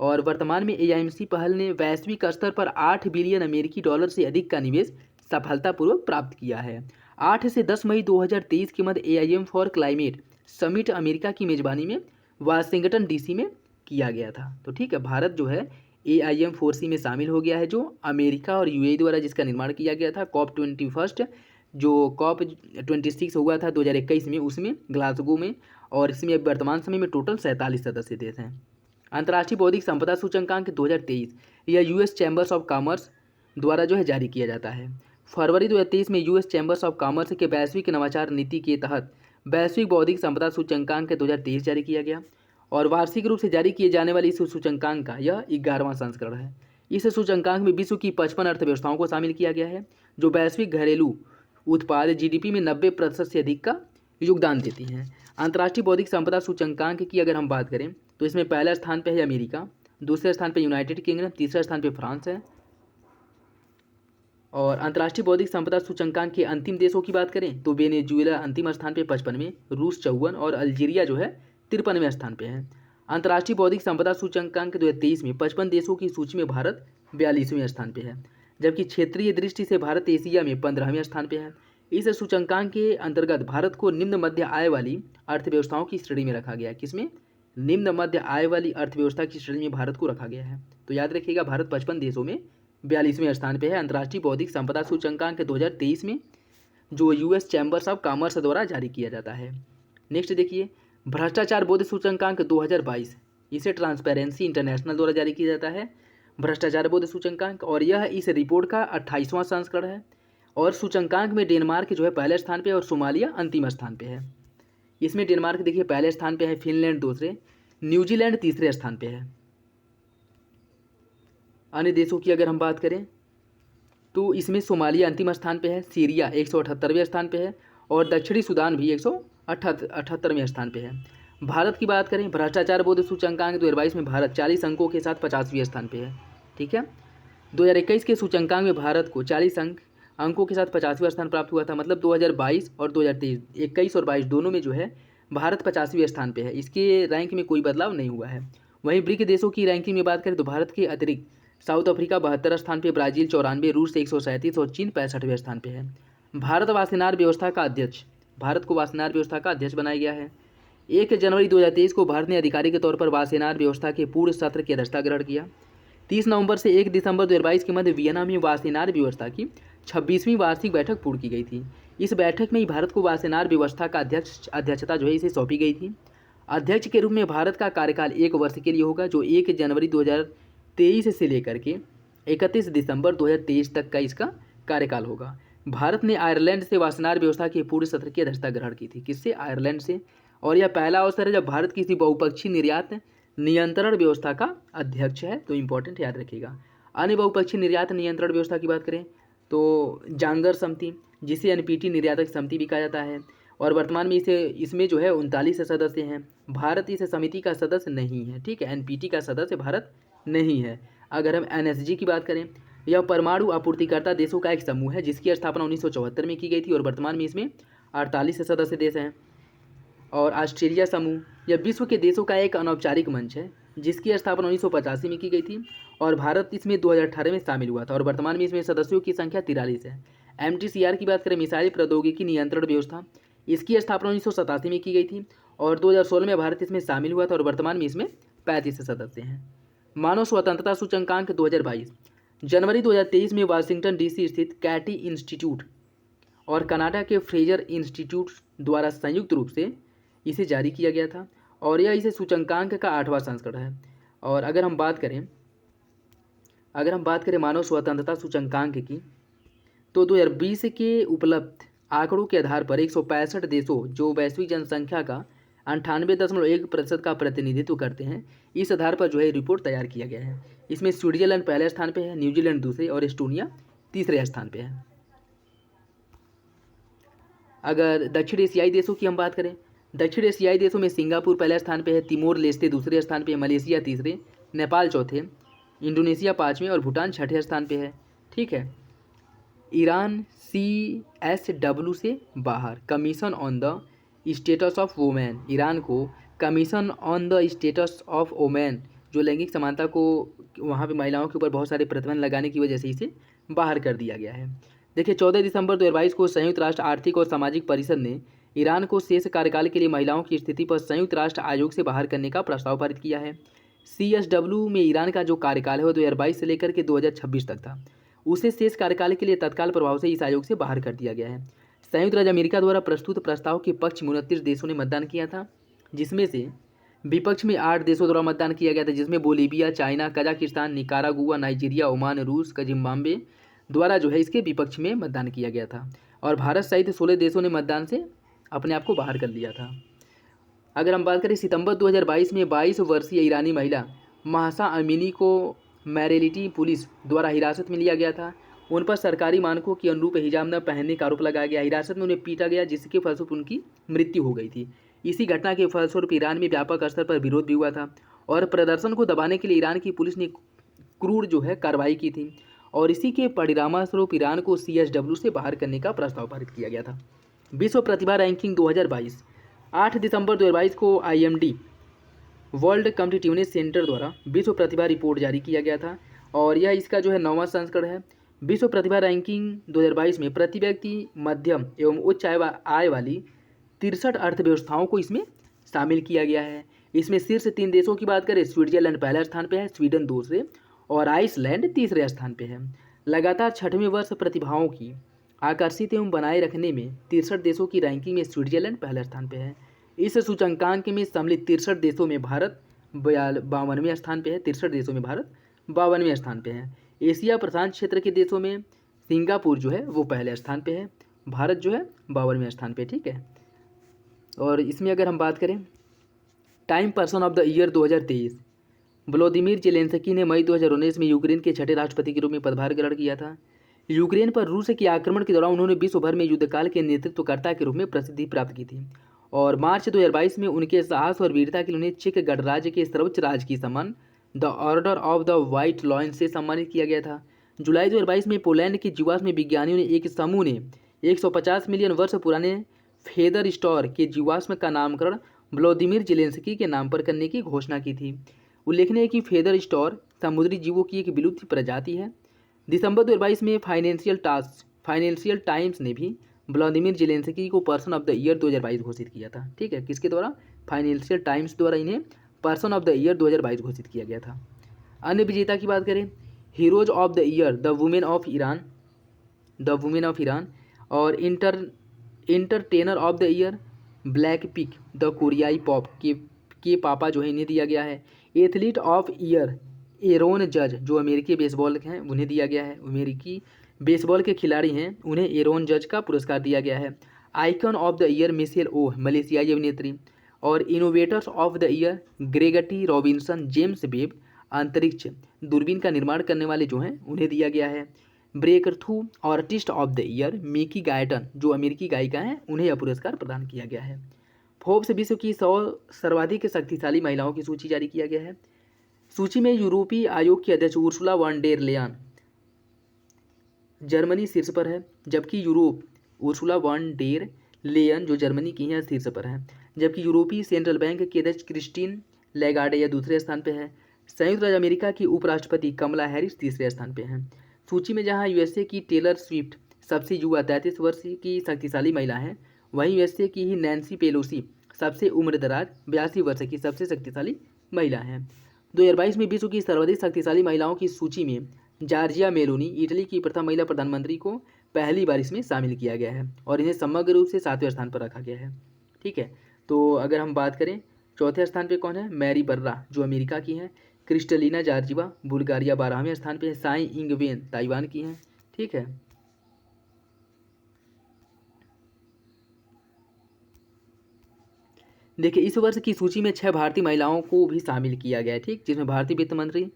Speaker 1: और वर्तमान में AIMC पहल ने वैश्विक स्तर पर 8 बिलियन अमेरिकी डॉलर से अधिक का निवेश सफलतापूर्वक प्राप्त किया है। 8 से 10 मई 2023 के मध्य AIM for climate summit America की मेजबानी में वाशिंगटन DC में किया गया था। तो ठीक है, भारत जो है AIM4C में शामिल हो गया है, जो अमेरिका और UAE द्वारा जिसका निर्माण किया गया था। COP21 जो COP26 हुआ था 2021 में, उसमें ग्लासगो में, और इसमें वर्तमान समय में टोटल 47 सदस्य देश हैं। अंतर्राष्ट्रीय बौद्धिक संपदा सूचकांक 2023 यह US चैम्बर्स ऑफ कॉमर्स द्वारा जो है जारी किया जाता है। फरवरी 2023 में US चैम्बर्स ऑफ कॉमर्स के वैश्विक नवाचार नीति के तहत वैश्विक बौद्धिक संपदा सूचकांक 2023 जारी किया गया और वार्षिक रूप से जारी किए जाने वाले इस सूचकांक का यह 11वां संस्करण है। इस सूचकांक में विश्व की 55 अर्थव्यवस्थाओं को शामिल किया गया है जो वैश्विक घरेलू उत्पाद GDP में 90% से अधिक का योगदान देती हैं। अंतर्राष्ट्रीय बौद्धिक संपदा सूचकांक की अगर हम बात करें तो इसमें पहले स्थान पर है अमेरिका, दूसरे स्थान पर यूनाइटेड किंगडम, तीसरे स्थान पर फ्रांस है। और अंतर्राष्ट्रीय बौद्धिक संपदा सूचकांक के अंतिम देशों की बात करें तो वेनेजुएला अंतिम स्थान पे 55वें, रूस 54 और अल्जीरिया जो है 53वें स्थान पे है। अंतर्राष्ट्रीय बौद्धिक संपदा सूचकांक 2023 में 55 देशों की सूची में भारत 42वें स्थान पे है, जबकि क्षेत्रीय दृष्टि से भारत एशिया में 15वें स्थान पे है। इस सूचकांक के अंतर्गत भारत को निम्न मध्य आय वाली अर्थव्यवस्थाओं की श्रेणी में रखा गया है। किसमें? निम्न मध्य आय वाली अर्थव्यवस्था की श्रेणी में भारत को रखा गया है। तो याद रखिएगा, भारत 55 देशों में 42वें स्थान पे है अंतर्राष्ट्रीय बौद्धिक संपदा सूचकांक 2023 में, जो US चैम्बर्स ऑफ कॉमर्स द्वारा जारी किया जाता है। नेक्स्ट देखिए, भ्रष्टाचार बोध सूचकांक 2022, इसे ट्रांसपेरेंसी इंटरनेशनल द्वारा जारी किया जाता है भ्रष्टाचार बोध सूचकांक, और यह इस रिपोर्ट का 28वां संस्करण है। और सूचकांक में डेनमार्क जो है पहले स्थान पे और सोमालिया अंतिम स्थान पे है। इसमें डेनमार्क देखिए पहले स्थान पे है, फिनलैंड दूसरे, न्यूजीलैंड तीसरे स्थान पे है। अन्य देशों की अगर हम बात करें तो इसमें सोमालिया अंतिम स्थान पे है, सीरिया 178वें स्थान पे है और दक्षिणी सूडान भी 178वें स्थान पे है। भारत की बात करें, भ्रष्टाचार बोध सूचकांक 2022 में भारत 40 अंकों के साथ 50वें स्थान पे है, ठीक है। 2021 के सूचकांक में भारत को 40 अंकों के साथ 50वां स्थान प्राप्त हुआ था। मतलब 2022 और 2023, 21 और 22 दोनों में जो है भारत 50वें स्थान पे है। इसके रैंक में कोई बदलाव नहीं हुआ है। वहीं ब्रिक देशों की रैंकिंग में बात करें तो भारत के अतिरिक्त साउथ अफ्रीका 72 स्थान पे, ब्राज़ील 94, रूस 137 और चीन 65वें स्थान पे है। भारत को वासेनार व्यवस्था का अध्यक्ष बनाया गया है। 1 जनवरी 2023 को भारत ने अधिकारी के तौर पर वासेनार व्यवस्था के पूर्ण सत्र की अध्यक्षता ग्रहण किया। 30 नवंबर से 1 दिसंबर 2022 के मध्य वियना में वासेनार व्यवस्था की 26वीं वार्षिक बैठक पूर्ण की गई थी। इस बैठक में ही भारत को वासेनार व्यवस्था का अध्यक्षता जो है इसे सौंपी गई थी। अध्यक्ष के रूप में भारत का कार्यकाल 1 वर्ष के लिए होगा, जो 1 जनवरी 2023 से लेकर के 31 दिसंबर 2023 तक का इसका कार्यकाल होगा। भारत ने आयरलैंड से वासेनार व्यवस्था के पूर्ण सत्र की अध्यक्षता ग्रहण की थी। किससे? आयरलैंड से। और यह पहला अवसर है जब भारत किसी बहुपक्षीय निर्यात नियंत्रण व्यवस्था का अध्यक्ष है, तो इम्पोर्टेंट याद रखिएगा। अन्य बहुपक्षीय निर्यात नियंत्रण व्यवस्था की बात करें तो जांगर समिति, जिसे एनपीटी निर्यातक समिति भी कहा जाता है, और वर्तमान में इसमें जो है 39 सदस्य हैं। भारत इस समिति का सदस्य नहीं है, ठीक है, एनपीटी का सदस्य भारत नहीं है। अगर हम एनएसजी की बात करें, यह परमाणु आपूर्तिकर्ता देशों का एक समूह है जिसकी स्थापना 1974 में की गई थी, और वर्तमान में इसमें 48 सदस्य देश हैं। और ऑस्ट्रेलिया समूह, यह विश्व के देशों का एक अनौपचारिक मंच है जिसकी स्थापना 1985 में की गई थी, और भारत इसमें 2018 में शामिल हुआ था, और वर्तमान में इसमें सदस्यों की संख्या 43 है। एमटीसीआर की बात करें, मिसाइल प्रौद्योगिकी नियंत्रण व्यवस्था, इसकी स्थापना 1987 में की गई थी, और 2016 में भारत इसमें शामिल हुआ था, और वर्तमान में इसमें 35 सदस्य हैं। मानव स्वतंत्रता सूचकांक 2022, जनवरी 2023 में वाशिंगटन डीसी स्थित कैटी इंस्टीट्यूट और कनाडा के फ्रेजर इंस्टीट्यूट द्वारा संयुक्त रूप से इसे जारी किया गया था, और यह इसे सूचकांक का 8वां संस्करण है। और अगर हम बात करें मानव स्वतंत्रता सूचकांक की, तो 2020 के उपलब्ध आंकड़ों के आधार पर 165 देशों जो वैश्विक जनसंख्या का 98.1% का प्रतिनिधित्व करते हैं, इस आधार पर जो है रिपोर्ट तैयार किया गया है। इसमें स्विट्जरलैंड पहले स्थान पे है, न्यूजीलैंड दूसरे, और एस्टोनिया तीसरे स्थान पे है। अगर दक्षिण एशियाई देशों की हम बात करें, दक्षिण एशियाई देशों में सिंगापुर पहले स्थान पे है, तिमोर लेस्ते दूसरे स्थान पे है, मलेशिया तीसरे, नेपाल चौथे, इंडोनेशिया पाँचवें, और भूटान छठे स्थान पे है, ठीक है। ईरान CSW से बाहर, commission on the status of women, Iran को commission on the status of women, जो लैंगिक समानता को वहाँ पे महिलाओं के ऊपर बहुत सारे प्रतिबंध लगाने की वजह से इसे बाहर कर दिया गया है। देखिए 14 दिसंबर 2022 को संयुक्त राष्ट्र आर्थिक और सामाजिक परिषद ने ईरान को शेष कार्यकाल के लिए महिलाओं की स्थिति पर संयुक्त राष्ट्र आयोग से बाहर करने का प्रस्ताव पारित किया है। CSW में ईरान का जो कार्यकाल है वो 2022 से लेकर के 2026 तक था, उसे शेष कार्यकाल के लिए तत्काल प्रभाव से इस आयोग से बाहर कर दिया गया है। संयुक्त राज्य अमेरिका द्वारा प्रस्तुत प्रस्ताव के पक्ष में 29 देशों ने मतदान किया था, जिसमें से विपक्ष में 8 देशों द्वारा मतदान किया गया था, जिसमें Bolivia, China, Kazakhstan, Nicaragua, Nigeria, Oman, रूस, जिम्बाब्वे द्वारा जो है इसके विपक्ष में मतदान किया गया था, और भारत सहित 16 देशों ने मतदान से अपने आप को बाहर कर लिया था। अगर हम बात करें सितंबर 2022 में 22 वर्षीय ईरानी महिला महसा अमीनी को मैरेलिटी पुलिस द्वारा हिरासत में लिया गया था। उन पर सरकारी मानकों के अनुरूप हिजाब न पहनने का आरोप लगाया गया। हिरासत में उन्हें पीटा गया, जिसके फलस्वरूप उनकी मृत्यु हो गई थी। इसी घटना के फलस्वरूप ईरान में व्यापक स्तर पर विरोध भी हुआ था, और प्रदर्शन को दबाने के लिए ईरान की पुलिस ने क्रूर जो है कार्रवाई की थी, और इसी के परिणामस्वरूप ईरान को CSW से बाहर करने का प्रस्ताव पारित किया गया था। विश्व प्रतिभा रैंकिंग 2022, 8 दिसंबर 2022 को IMD वर्ल्ड कॉम्पिटिटिवनेस सेंटर द्वारा विश्व प्रतिभा रिपोर्ट जारी किया गया था, और यह इसका जो है 9वां संस्करण है। विश्व प्रतिभा रैंकिंग 2022 में प्रति व्यक्ति मध्यम एवं उच्च आय वाली 63 अर्थव्यवस्थाओं को इसमें शामिल किया गया है। इसमें शीर्ष 3 देशों की बात करें, स्विट्जरलैंड पहले स्थान पे है, स्वीडन दूसरे, और आइसलैंड तीसरे स्थान पे है। लगातार 6वें वर्ष प्रतिभाओं की आकर्षित एवं बनाए रखने में 63 देशों की रैंकिंग में स्विट्जरलैंड पहले स्थान पे है। इस सूचकांक में सम्मिलित 63 देशों में भारत 52वें स्थान पे है। 63 देशों में भारत 52वें स्थान पे है। एशिया प्रशांत क्षेत्र के देशों में सिंगापुर जो है वो पहले स्थान पे है, भारत जो है 52वें स्थान पे, ठीक है। और इसमें अगर हम बात करें time person of the year 2023, Vladimir Zelensky ने मई 2019 में यूक्रेन के 6ठे राष्ट्रपति के रूप में पदभार ग्रहण किया था। यूक्रेन पर रूस के आक्रमण के दौरान उन्होंने विश्व भर में युद्धकाल के नेतृत्वकर्ता के रूप में प्रसिद्धि प्राप्त की थी, और मार्च 2022 में उनके साहस और वीरता के लिए उन्हें चेक गणराज्य के सर्वोच्च राजकीय सम्मान the order of the white lion से सम्मानित किया गया था। जुलाई 2022 में पोलैंड के जीवाश्म विज्ञानियों ने एक समूह ने 150 मिलियन वर्ष पुराने फेदर स्टोर के जीवाश्म का नामकरण व्लादिमीर जेलेंस्की के नाम पर करने की घोषणा की थी। उल्लेखनीय है कि फेदर स्टोर समुद्री जीवों की एक विलुप्त प्रजाति है। दिसंबर 2022 में फाइनेंशियल टाइम्स ने भी व्लादिमीर जेलेंस्की को पर्सन ऑफ द ईयर 2022 घोषित किया था, ठीक है। किसके द्वारा? फाइनेंशियल टाइम्स द्वारा इन्हें पर्सन ऑफ द ईयर 2022 घोषित किया गया था। अन्य विजेता की बात करें, heroes of the year the women of Iran और entertainer of the year Blackpink the कोरियाई पॉप के पापा जो है इन्हें दिया गया है। एथलीट ऑफ ईयर एरोन जज जो अमेरिकी बेसबॉल हैं उन्हें दिया गया है। अमेरिकी बेसबॉल के खिलाड़ी हैं उन्हें एरोन जज का पुरस्कार दिया गया है। Icon of the year Michelle Yeoh मलेशियाई अभिनेत्री। और innovators of the year Gregory Robinson James Webb अंतरिक्ष दूरबीन का निर्माण करने वाले जो हैं उन्हें दिया गया है। Breakthrough artist of the year Mickey Guyton जो अमेरिकी गायिका हैं उन्हें यह पुरस्कार प्रदान किया गया है। फोर्ब्स विश्व की 100 सर्वाधिक शक्तिशाली महिलाओं की सूची जारी किया गया है। सूची में यूरोपीय आयोग की अध्यक्ष Ursula von der Leyen Germany शीर्ष पर है, जबकि उर्सुला वॉन डेर लेयन जो जर्मनी की हैं शीर्ष पर है, जबकि यूरोपीय सेंट्रल बैंक की अध्यक्ष क्रिस्टीन लेगार्डे यह दूसरे स्थान पर है। संयुक्त राज्य अमेरिका की उपराष्ट्रपति कमला हैरिस तीसरे स्थान पर हैं। सूची में जहां यूएसए की टेलर स्विफ्ट सबसे युवा 33 वर्ष की शक्तिशाली महिला है, वहीं यूएसए की ही नैन्सी पेलोसी सबसे उम्रदराज 82 वर्ष की सबसे शक्तिशाली महिला है। 2022 में विश्व की सर्वाधिक शक्तिशाली महिलाओं की सूची में जॉर्जिया मेलोनी इटली की प्रथम महिला प्रधानमंत्री को पहली बार इसमें शामिल किया गया है और इन्हें समग्र रूप से 7वें स्थान पर रखा गया है। ठीक है, तो अगर हम बात करें चौथे स्थान पे कौन है, मैरी बर्रा जो अमेरिका की हैं। क्रिस्टलिना जॉर्जिवा बुल्गारिया 12वें स्थान पे है। साई इंगवेन ताइवान की हैं। ठीक है, देखिए इस वर्ष की सूची में 6 भारतीय महिलाओं को भी शामिल किया गया है। ठीक, जिसमें भारतीय वित्त मंत्री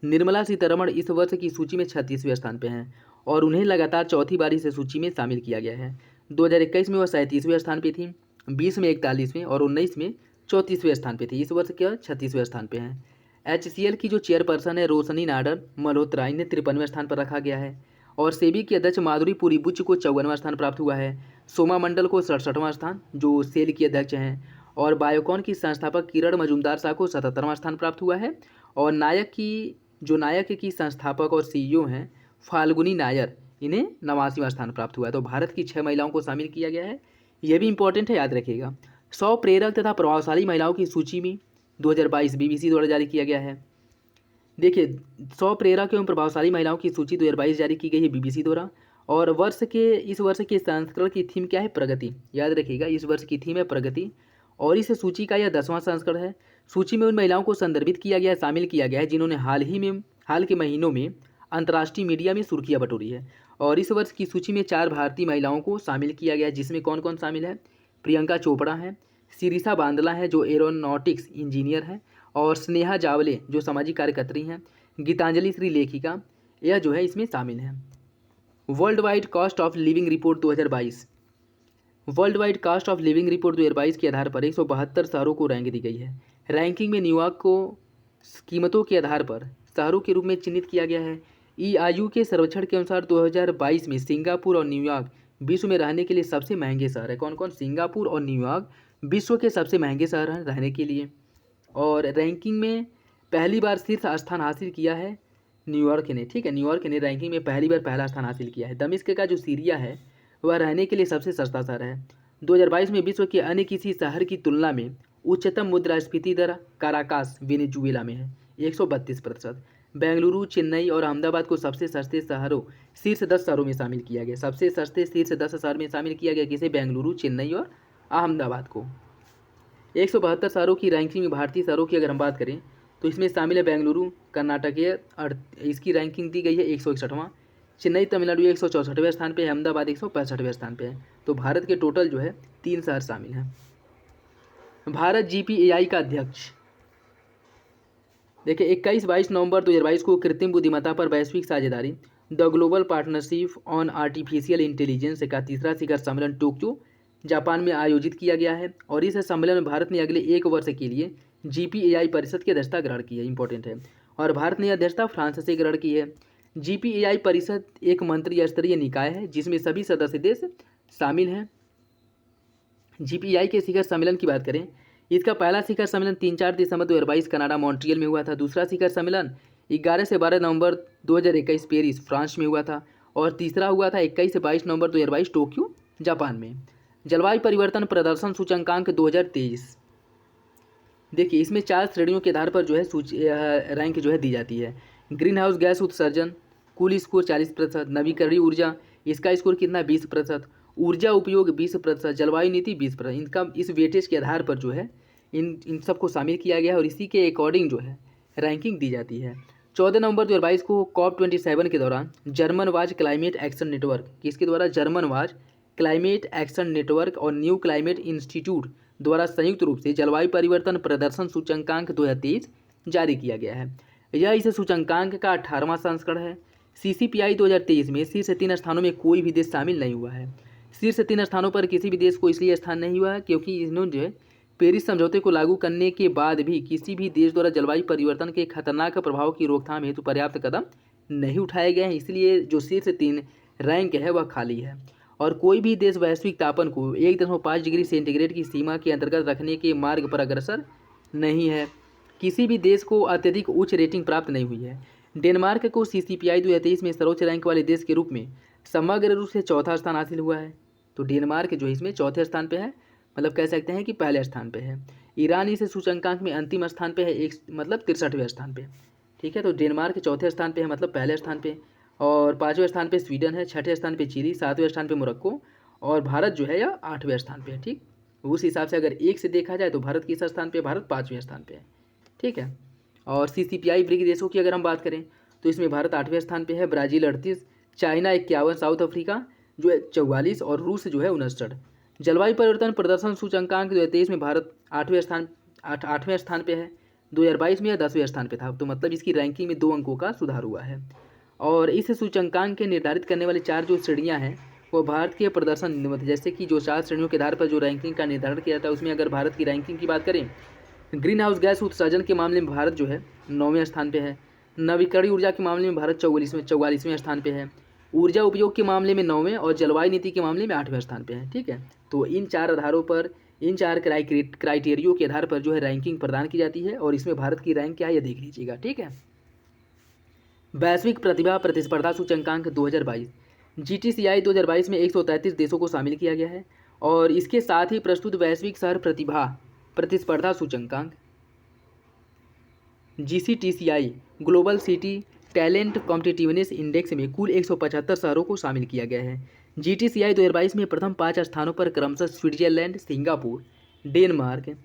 Speaker 1: निर्मला सीतारमण इस वर्ष की सूची में 36वें स्थान पे हैं और उन्हें लगातार चौथी बार इस सूची में शामिल किया गया है। 2021 में वह 37वें स्थान पे थी, 20 में 41वें और 19 में 34वें स्थान पे थी। इस वर्ष क्या 36वें स्थान पे हैं। HCL की जो चेयरपर्सन है रोशनी नाडर मल्होत्रा इन्हें 53वें स्थान पर रखा गया है और सेबी की अध्यक्ष माधुरी पुरी बुच्च को 54वां स्थान प्राप्त हुआ है। सोमा मंडल को 67वां स्थान जो सेल की अध्यक्ष हैं और बायोकॉन की संस्थापक किरण मजूमदार शाह को 77वां स्थान प्राप्त हुआ है और नायक की संस्थापक और CEO हैं फाल्गुनी नायर इन्हें 89वां स्थान प्राप्त हुआ है। तो भारत की 6 महिलाओं को शामिल किया गया है, यह भी इंपॉर्टेंट है, याद रखिएगा। 100 प्रेरक तथा प्रभावशाली महिलाओं की सूची में 2022 BBC द्वारा जारी किया गया है। देखिए 100 प्रेरक एवं प्रभावशाली महिलाओं की सूची 2022 जारी की गई है BBC द्वारा और इस वर्ष के संस्करण की थीम क्या है, प्रगति। याद रखिएगा इस वर्ष की थीम है प्रगति और इस सूची का यह 10वां संस्करण है। सूची में उन महिलाओं को संदर्भित किया गया है, शामिल किया गया है जिन्होंने हाल के महीनों में अंतर्राष्ट्रीय मीडिया में सुर्खियां बटोरी है और इस वर्ष की सूची में 4 भारतीय महिलाओं को शामिल किया गया है, जिसमें कौन कौन शामिल है, प्रियंका चोपड़ा है, शिरीषा बांदला है जो एरोनॉटिक्स इंजीनियर है और स्नेहा जावले जो सामाजिक कार्यकर्त्री हैं, गीतांजलि श्री लेखिका यह जो है इसमें शामिल है। World wide cost of living report 2022 world wide cost of living report 2022 के आधार पर 172 शहरों को रैंक दी गई है। रैंकिंग में न्यूयॉर्क को कीमतों के आधार पर शहरों के रूप में चिन्हित किया गया है। EIU के सर्वेक्षण के अनुसार 2022 में सिंगापुर और न्यूयॉर्क विश्व में रहने के लिए सबसे महंगे शहर है। कौन कौन, सिंगापुर और न्यूयॉर्क विश्व के सबसे महंगे शहर हैं रहने के लिए और रैंकिंग में पहली बार शीर्ष स्थान हासिल किया है न्यूयॉर्क ने। ठीक है, न्यूयॉर्क ने रैंकिंग में पहली बार पहला स्थान हासिल किया है। दमिश्क का जो सीरिया है वह रहने के लिए सबसे सस्ता शहर है। 2022 में विश्व के अन्य किसी शहर की तुलना में उच्चतम मुद्रास्फीति दर काराकास वेनेजुएला में है 132%। बेंगलुरु, चेन्नई और अहमदाबाद को सबसे सस्ते शहरों शीर्ष 10 शहरों में शामिल किया गया। सबसे सस्ते शीर्ष 10 शहर में शामिल किया गया किसे, बेंगलुरु, चेन्नई और अहमदाबाद को। 172 शहरों की रैंकिंग में भारतीय शहरों की अगर हम बात करें तो इसमें शामिल है बेंगलुरु कर्नाटक है, इसकी रैंकिंग दी गई है 161वां। चेन्नई तमिलनाडु 164वें स्थान पे है, अहमदाबाद 165वें स्थान पे है। तो भारत के टोटल जो है 3 शहर शामिल हैं। भारत GPAI का अध्यक्ष देखिए 21-22 नवंबर 2022 को कृत्रिम बुद्धिमत्ता पर वैश्विक साझेदारी the global partnership on artificial intelligence का तीसरा शिखर सम्मेलन टोक्यो जापान में आयोजित किया गया है और इस सम्मेलन में भारत ने अगले 1 वर्ष के लिए GPAI परिषद की अध्यक्षता ग्रहण की है, इंपॉर्टेंट है। और भारत ने अध्यक्षता फ्रांस से ग्रहण की है। GPAI परिषद एक मंत्री स्तरीय निकाय है जिसमें सभी सदस्य देश शामिल हैं। GPAI के शिखर सम्मेलन की बात करें, इसका पहला शिखर सम्मेलन 3-4 दिसंबर 2022 कनाडा मॉन्ट्रियल में हुआ था। दूसरा शिखर सम्मेलन 11 से 12 नवंबर 2021 पेरिस फ्रांस में हुआ था और तीसरा हुआ था 21 से 22 नवंबर 2022 टोक्यो जापान में। जलवायु परिवर्तन प्रदर्शन सूचकांक 2023 देखिए इसमें 4 श्रेणियों के आधार पर जो है रैंक जो है दी जाती है। ग्रीन हाउस गैस उत्सर्जन कुल स्कोर 40%, नवीकरणीय ऊर्जा इसका स्कोर कितना 20% ऊर्जा उपयोग 20%, जलवायु नीति 20%। इनका इस वेटेज के आधार पर जो है इन सबको शामिल किया गया है और इसी के अकॉर्डिंग जो है रैंकिंग दी जाती है। 14 नवंबर 2022 को COP27 के दौरान German was climate action network, किसके द्वारा, German was climate action network और न्यू क्लाइमेट इंस्टीट्यूट द्वारा संयुक्त रूप से जलवायु परिवर्तन प्रदर्शन सूचकांक 2023 जारी किया गया है। यह इस सूचकांक का 18वां संस्करण है। CCPI 2023 में शीर्ष 3 स्थानों में कोई भी देश शामिल नहीं हुआ है। शीर्ष 3 स्थानों पर किसी भी देश को इसलिए स्थान नहीं हुआ है क्योंकि इन्होंने जो है पेरिस समझौते को लागू करने के बाद भी किसी भी देश द्वारा जलवायु परिवर्तन के खतरनाक प्रभाव की रोकथाम हेतु पर्याप्त कदम नहीं उठाए गए हैं। इसलिए जो शीर्ष 3 रैंक है वह खाली है और कोई भी देश वैश्विक तापन को 1.5 डिग्री सेंटीग्रेड की सीमा के अंतर्गत रखने के मार्ग पर अग्रसर नहीं है। किसी भी देश को अत्यधिक उच्च रेटिंग प्राप्त नहीं हुई है। डेनमार्क को CCPI 2023 में सर्वोच्च रैंक वाले देश के रूप में समग्र रूप से चौथा स्थान हासिल हुआ है। तो डेनमार्क जो है इसमें चौथे स्थान पे है, मतलब कह सकते हैं कि पहले स्थान पे है। ईरान इस सूचकांक में अंतिम स्थान पे है, एक मतलब 63वें स्थान पे। ठीक है, तो डेनमार्क चौथे स्थान पे है, मतलब पहले स्थान पे, और 5वें स्थान पे स्वीडन है, 6ठे स्थान पे चिली, 7वें स्थान पे मोरक्को और भारत जो है यह 8वें स्थान पे है। ठीक, उस हिसाब से अगर एक से देखा जाए तो भारत किस स्थान पे, भारत 5वें स्थान पे है। ठीक है, और CCPI ब्रिक्स देशों की अगर हम बात करें तो इसमें भारत 8वें स्थान पे है, ब्राज़ील 38, चाइना 51, साउथ अफ्रीका जो है 44 और रूस जो है 69। जलवायु परिवर्तन प्रदर्शन सूचकांक 2023 में भारत 8वें स्थान पे है। 2022 में यह 10वें स्थान पे था, तो मतलब इसकी रैंकिंग में 2 अंकों का सुधार हुआ है। और इस सूचकांक के निर्धारित करने वाली 4 जो श्रेणियां हैं वो भारत के प्रदर्शन निमित्त, जैसे कि जो 4 श्रेणियों के आधार पर जो रैंकिंग का निर्धारण किया जाता है उसमें अगर भारत की रैंकिंग की बात करें, ग्रीन हाउस गैस उत्सर्जन के मामले में भारत जो है 9वें स्थान पे है। नवीकरणीय ऊर्जा के मामले में भारत 44वें स्थान पे है। ऊर्जा उपयोग के मामले में 9वें और जलवायु नीति के मामले में 8वें स्थान पे है। ठीक है, तो इन 4 आधारों पर, इन 4 क्राइटेरियो के आधार पर जो है रैंकिंग प्रदान की जाती है और इसमें भारत की रैंक क्या है ये देख लीजिएगा। ठीक है, वैश्विक प्रतिभा प्रतिस्पर्धा सूचकांक 2022 GTCI 2022 में 133 देशों को शामिल किया गया है और इसके साथ ही प्रस्तुत वैश्विक शहर प्रतिभा प्रतिस्पर्धा सूचकांक GCTCI global city talent competitiveness index में कुल 175 शहरों को शामिल किया गया है। GTCI 2022 में प्रथम 5 स्थानों पर क्रमशः स्विट्जरलैंड, सिंगापुर, डेनमार्क,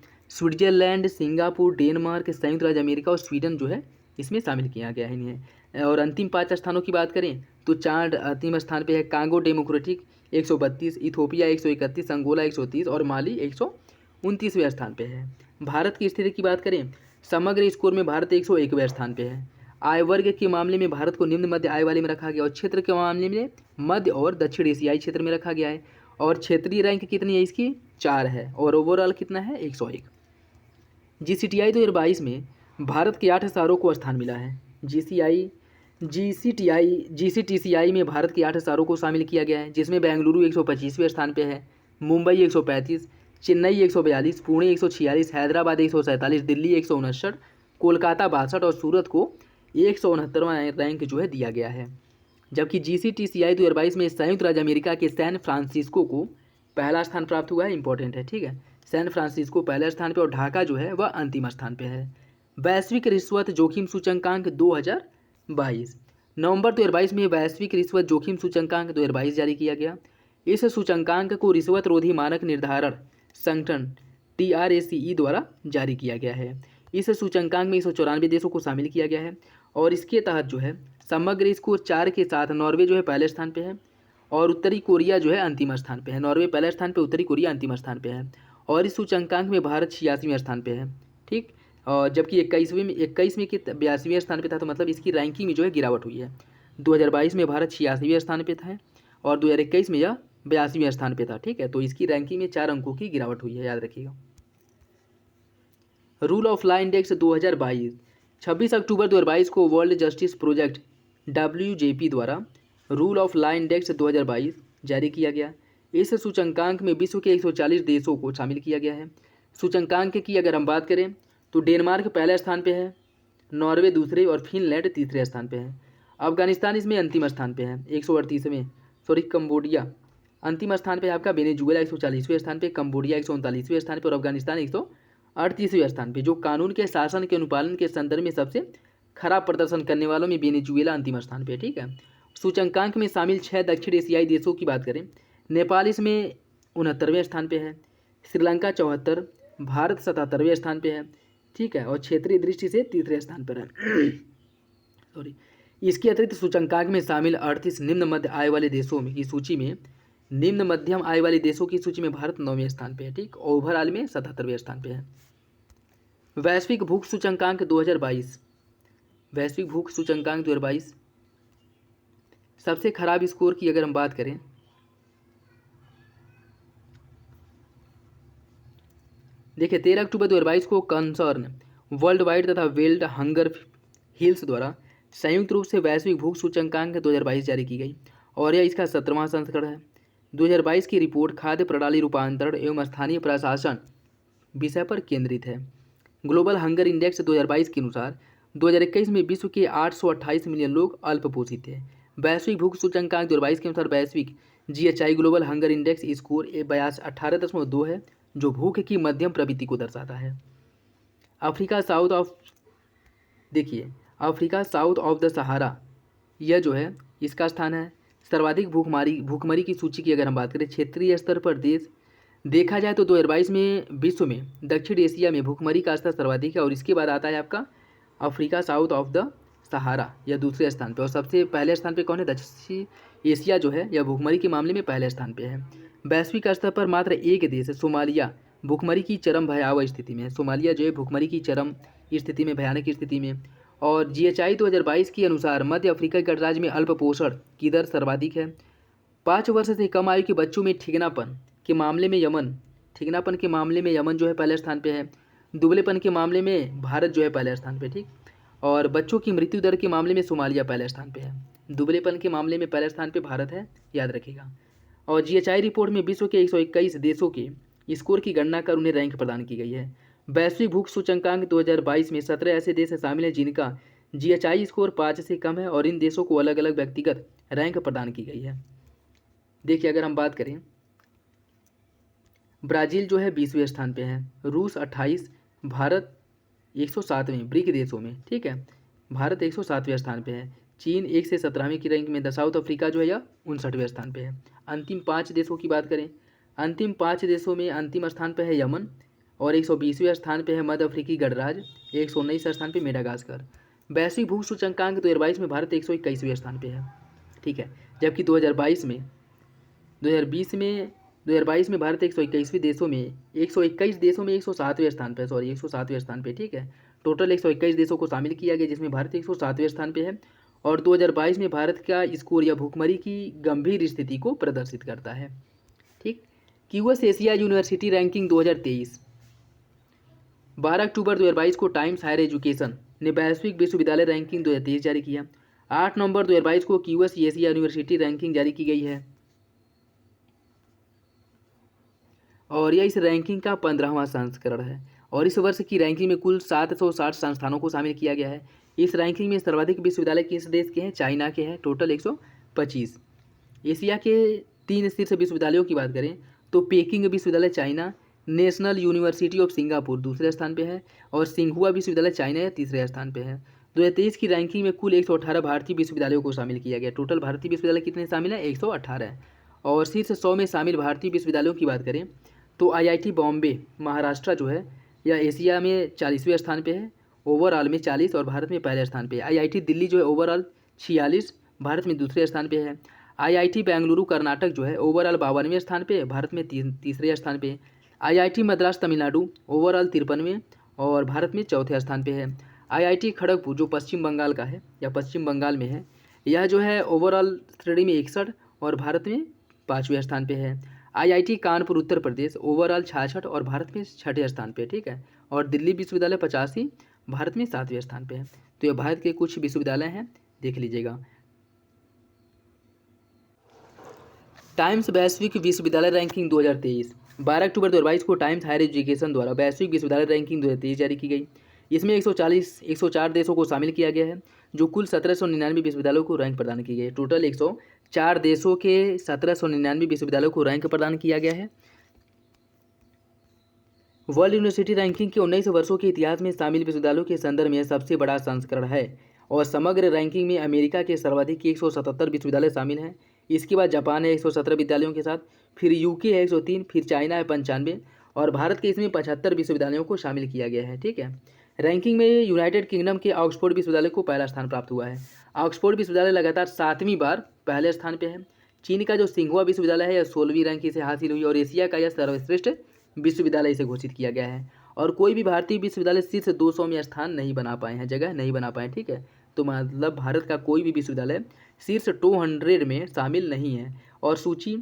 Speaker 1: संयुक्त राज्य अमेरिका और स्वीडन जो है इसमें शामिल किया गया है इन्हें। और अंतिम 5 स्थानों की बात करें तो चाड अंतिम स्थान पे है, कांगो डेमोक्रेटिक 132, इथोपिया 131, अंगोला 130 और माली 129वें स्थान पे है। भारत की स्थिति की बात करें, समग्र स्कोर में भारत 101वें स्थान पे है। आय वर्ग के मामले में भारत को निम्न मध्य आय वाले में रखा गया और क्षेत्र के मामले में मध्य और दक्षिण एशियाई क्षेत्र में रखा गया है। और क्षेत्रीय रैंक कितनी है इसकी, 4 है और ओवरऑल कितना है, 101। GCTI 2022 में भारत के 8 शहरों को स्थान मिला है। GCTCI में भारत के 8 शहरों को शामिल किया गया है, जिसमें बेंगलुरु 125वें स्थान पे है, मुंबई 135, चेन्नई 142, पुणे 146, हैदराबाद 147, दिल्ली 159, कोलकाता 62 और सूरत को 169वां रैंक जो है दिया गया है। जबकि GCTCI 2022 में संयुक्त राज्य अमेरिका के सैन फ्रांसिस्को को पहला स्थान प्राप्त हुआ है, इंपॉर्टेंट है। ठीक है, सैन फ्रांसिस्को पहले स्थान पे और ढाका जो है वह अंतिम स्थान पे है। वैश्विक रिश्वत जोखिम सूचकांक 2022 नवंबर 2022 में वैश्विक रिश्वत जोखिम सूचकांक 2022 जारी किया गया। इस सूचकांक को रिश्वत रोधी मानक निर्धारण संगठन TRACE द्वारा जारी किया गया है। इस सूचकांक में 194 देशों को शामिल किया गया है और इसके तहत जो है समग्र स्कोर 4 के साथ नॉर्वे जो है पहले स्थान पे है और उत्तरी कोरिया जो है अंतिम स्थान पे है। नॉर्वे पहले स्थान पे, उत्तरी कोरिया अंतिम स्थान पे है और इस सूचकांक में भारत 86वें स्थान पे है। ठीक, और जबकि 21 में कि 82वें स्थान पे था, तो मतलब इसकी रैंकिंग में जो है गिरावट हुई है। 2022 में भारत 86वें स्थान पे था और 2021 में यह 82वें स्थान पे था। ठीक है, तो इसकी रैंकिंग में 4 अंकों की गिरावट हुई है, याद रखिएगा। रूल ऑफ लॉ इंडेक्स 2022 26 अक्टूबर 2022 को वर्ल्ड जस्टिस प्रोजेक्ट WJP द्वारा रूल ऑफ लॉ इंडेक्स 2022 जारी किया गया। इस सूचकांक में विश्व के 140 देशों को शामिल किया गया है। सूचकांक की अगर हम बात करें तो डेनमार्क पहले स्थान पे है, नॉर्वे दूसरे और फिनलैंड तीसरे स्थान पे है। अफगानिस्तान इसमें अंतिम स्थान पे है 138वें, कंबोडिया अंतिम स्थान पे है आपका, वेनेजुएला 140वें स्थान पे, कंबोडिया 139वें स्थान पे और अफगानिस्तान 138वें स्थान पे। जो कानून के शासन के अनुपालन के संदर्भ में सबसे खराब प्रदर्शन करने वालों में वेनेजुएला अंतिम स्थान पे। ठीक है, सूचकांक में शामिल 6 दक्षिण एशियाई देशों की बात करें, नेपाल इसमें 69वें स्थान पे है, श्रीलंका 74, भारत 77वें स्थान पे है, ठीक है, और क्षेत्रीय दृष्टि से तीसरे स्थान पर है। सॉरी। इसके अतिरिक्त सूचकांक में शामिल 38 निम्न मध्य आय वाले देशों में की सूची में निम्न मध्यम आय वाले देशों की सूची में भारत 9वें स्थान पे है, ठीक, ओवरऑल में 77वें स्थान पे है। वैश्विक भूख सूचकांक 2022, वैश्विक भूख सूचकांक 2022 सबसे खराब स्कोर की अगर हम बात करें, देखिए 13 अक्टूबर 2022 को कंसर्न वर्ल्ड वाइड तथा वर्ल्ड हंगर हिल्स द्वारा संयुक्त रूप से वैश्विक भूख सूचकांक 2022 जारी की गई और यह इसका 17वां संस्करण है। 2022 की रिपोर्ट खाद्य प्रणाली रूपांतरण एवं स्थानीय प्रशासन विषय पर केंद्रित है। ग्लोबल हंगर इंडेक्स 2022 के अनुसार 2021 में विश्व के 828 मिलियन लोग अल्पपोषित थे। वैश्विक भूख सूचकांक 2022 के अनुसार वैश्विक GHI global hunger index score 18.2 है, जो भूख की मध्यम प्रवृत्ति को दर्शाता है। अफ्रीका साउथ ऑफ, देखिए Africa south of the Sahara, यह जो है इसका स्थान है। सर्वाधिक भूखमरी की सूची की अगर हम बात करें क्षेत्रीय स्तर पर देश देखा जाए तो 2022 में विश्व में दक्षिण एशिया में भूखमरी का स्तर सर्वाधिक है और इसके बाद आता है आपका Africa south of the Sahara, यह दूसरे स्थान पे, और सबसे पहले स्थान पे कौन है? दक्षिण एशिया जो है यह भूखमरी के मामले में पहले स्थान पे है। वैश्विक स्तर पर मात्र एक देश सोमालिया भूखमरी की चरम भयावह स्थिति में है। सोमालिया जो है भूखमरी की चरम स्थिति में, भयानक स्थिति में। और GHI 2022 के अनुसार मध्य अफ्रीका गणराज्य में अल्पपोषण की दर सर्वाधिक है। 5 वर्ष से कम आयु के बच्चों में ठिगनापन के मामले में यमन जो है पहले स्थान पे है। दुबलेपन के मामले में भारत जो है पहले स्थान पे, ठीक, और बच्चों की मृत्यु दर के मामले में सोमालिया पहले स्थान पे है। दुबलेपन के मामले में पहले स्थान पे भारत है, याद रखिएगा। और GHI रिपोर्ट में विश्व के 121 देशों के स्कोर की गणना कर उन्हें रैंक प्रदान की गई है। वैश्विक भूख सूचकांक 2022 में 17 ऐसे देश शामिल हैं जिनका GHI स्कोर 5 से कम है और इन देशों को अलग अलग व्यक्तिगत रैंक प्रदान की गई है। देखिए अगर हम बात करें, ब्राज़ील जो है 20वें स्थान पे है, रूस 28, भारत 107वें ब्रिक देशों में, ठीक है, भारत 107वें स्थान पे है। चीन 1 से 17वें की रैंक में। साउथ अफ्रीका जो है यह 59वें स्थान पे है। अंतिम 5 देशों की बात करें, अंतिम 5 देशों में अंतिम स्थान पे है यमन और 120वें स्थान पे है मध्य अफ्रीकी गणराज्य, 119 स्थान पे मेडागास्कर। वैश्विक भूख सूचकांक 2022 में भारत 121वें स्थान पे है, ठीक है, जबकि 2022 में भारत 121 देशों में 107वें स्थान पे, 107वें स्थान पे, ठीक है। टोटल 121 देशों को शामिल किया गया जिसमें भारत 107वें स्थान पे है और 2022 में भारत का स्कोर या भूखमरी की गंभीर स्थिति को प्रदर्शित करता है, ठीक। QS एशिया यूनिवर्सिटी रैंकिंग 2023, 12 अक्टूबर 2022 को टाइम्स हायर एजुकेशन ने वैश्विक विश्वविद्यालय रैंकिंग 2023 जारी किया। 8 नवंबर 2022 को QS एशिया यूनिवर्सिटी रैंकिंग जारी की गई है और यह इस रैंकिंग का 15वां संस्करण है और इस वर्ष की रैंकिंग में कुल 760 संस्थानों को शामिल किया गया है। इस रैंकिंग में सर्वाधिक विश्वविद्यालय किस देश के हैं? चाइना के हैं, टोटल 125। एशिया के 3 शीर्ष विश्वविद्यालयों की बात करें तो पेकिंग विश्वविद्यालय China, national university of Singapore दूसरे स्थान पे है और सिंघुआ विश्वविद्यालय चाइना या तीसरे स्थान पे है। 2023 की रैंकिंग में कुल 118 भारतीय विश्वविद्यालयों को शामिल किया गया। टोटल भारतीय विश्वविद्यालय कितने शामिल हैं? 118। और शीर्ष 100 में शामिल भारतीय विश्वविद्यालयों की बात करें तो IIT बॉम्बे महाराष्ट्र जो है यह एशिया में 40वें स्थान पे है, ओवरऑल में 40 और भारत में पहले स्थान पे है। IIT दिल्ली जो है ओवरऑल 46, भारत में दूसरे स्थान पे है। IIT बेंगलुरु कर्नाटक जो है ओवरऑल 52वें स्थान पे, भारत में तीसरे स्थान पे। IIT मद्रास तमिलनाडु ओवरऑल 53वें और भारत में चौथे स्थान पे है। IIT खड़गपुर जो पश्चिम बंगाल का है या पश्चिम बंगाल में है, यह जो है ओवरऑल श्रेणी में 61 और भारत में 5वें स्थान पे है। IIT कानपुर उत्तर प्रदेश ओवरऑल 66 और भारत में 6ठे स्थान पे, ठीक है। और दिल्ली विश्वविद्यालय 85, भारत में 7वें स्थान पे है। तो ये भारत के कुछ विश्वविद्यालय हैं, देख लीजिएगा। टाइम्स वैश्विक विश्वविद्यालय रैंकिंग 2023, 12 अक्टूबर 2022 को टाइम्स हायर एजुकेशन द्वारा वैश्विक विश्वविद्यालय रैंकिंग 2023 जारी की गई। इसमें 104 देशों को शामिल किया गया है जो कुल 1799 विश्वविद्यालयों को रैंक प्रदान की गई है। टोटल 104 देशों के 1799 विश्वविद्यालयों को रैंक प्रदान किया गया है। वर्ल्ड यूनिवर्सिटी रैंकिंग के 19 वर्षों के इतिहास में शामिल विश्वविद्यालयों के संदर्भ में सबसे बड़ा संस्करण है और समग्र रैंकिंग में अमेरिका के सर्वाधिक 177 विश्वविद्यालय शामिल हैं। इसके बाद जापान है 117 विद्यालयों के साथ, फिर यूके है 103, फिर चाइना है 95 और भारत के इसमें 75 विश्वविद्यालयों को शामिल किया गया है। ठीक है, रैंकिंग में यूनाइटेड किंगडम के ऑक्सफोर्ड विश्वविद्यालय को पहला स्थान प्राप्त हुआ है। ऑक्सफोर्ड विश्वविद्यालय लगातार 7वीं बार पहले स्थान पे है। चीन का जो सिंघुआ विश्वविद्यालय है यह 16वीं रैंक इसे हासिल हुई और एशिया का यह सर्वश्रेष्ठ विश्वविद्यालय इसे घोषित किया गया है। और कोई भी भारतीय विश्वविद्यालय शीर्ष 200 में स्थान नहीं बना पाए हैं, जगह नहीं बना पाए। ठीक है, तो मतलब भारत का कोई भी विश्वविद्यालय शीर्ष 200 में शामिल नहीं है। और सूची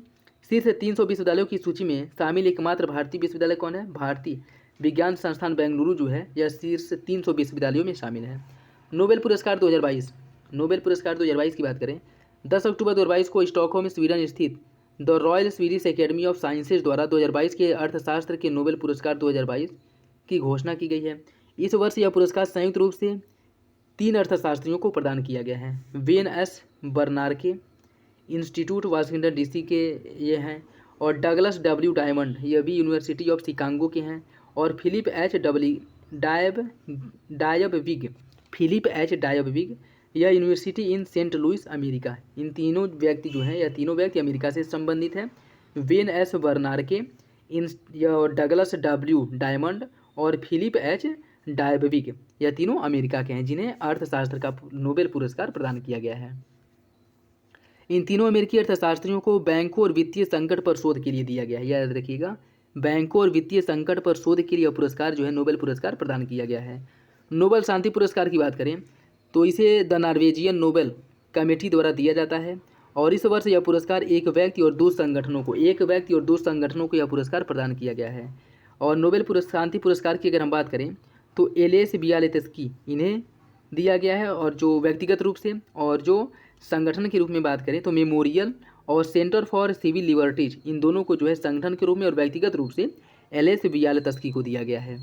Speaker 1: शीर्ष 300 विश्वविद्यालयों की सूची में शामिल एकमात्र भारतीय विश्वविद्यालय कौन है? भारतीय विज्ञान संस्थान बेंगलुरु जो है यह शीर्ष 300 विश्वविद्यालयों में शामिल है। नोबेल पुरस्कार 2022, नोबेल पुरस्कार 2022 की बात करें, 10 अक्टूबर 2022 को स्टॉकहोम स्वीडन स्थित the royal Swedish academy of sciences द्वारा 2022 के अर्थशास्त्र के नोबेल पुरस्कार 2022 की घोषणा की गई है। इस वर्ष यह पुरस्कार संयुक्त रूप से 3 अर्थशास्त्रियों को प्रदान किया गया है। Ben S Bernanke Institute Washington DC के ये हैं, और डगलस डब्ल्यू डायमंड यह भी यूनिवर्सिटी ऑफ शिकागो के हैं, और फिलिप एच डायबविग यह यूनिवर्सिटी इन सेंट लुइस अमेरिका। इन तीनों व्यक्ति जो हैं, यह तीनों व्यक्ति अमेरिका से संबंधित हैं। Ben S Bernanke, Douglas W Diamond और फिलिप एच डायबविग यह तीनों अमेरिका के हैं, जिन्हें अर्थशास्त्र का नोबेल पुरस्कार प्रदान किया गया है। इन तीनों अमेरिकी अर्थशास्त्रियों को बैंकों और वित्तीय संकट पर शोध के लिए दिया गया है। याद रखिएगा, बैंकों और वित्तीय संकट पर शोध के लिए पुरस्कार जो है नोबेल पुरस्कार प्रदान किया गया है। नोबेल शांति पुरस्कार की बात करें तो इसे द नॉर्वेजियन नोबेल कमेटी द्वारा दिया जाता है, और इस वर्ष यह पुरस्कार एक व्यक्ति और दो संगठनों को यह पुरस्कार प्रदान किया गया है। और नोबेल शांति पुरस्कार की अगर हम बात करें तो एलेस बियालेत्स्की इन्हें दिया गया है, और जो व्यक्तिगत रूप से, और जो संगठन के रूप में बात करें तो मेमोरियल और सेंटर फॉर सिविल लिबर्टीज इन दोनों को जो है संगठन के रूप में और व्यक्तिगत रूप से एलेस बियालेत्स्की को दिया गया है।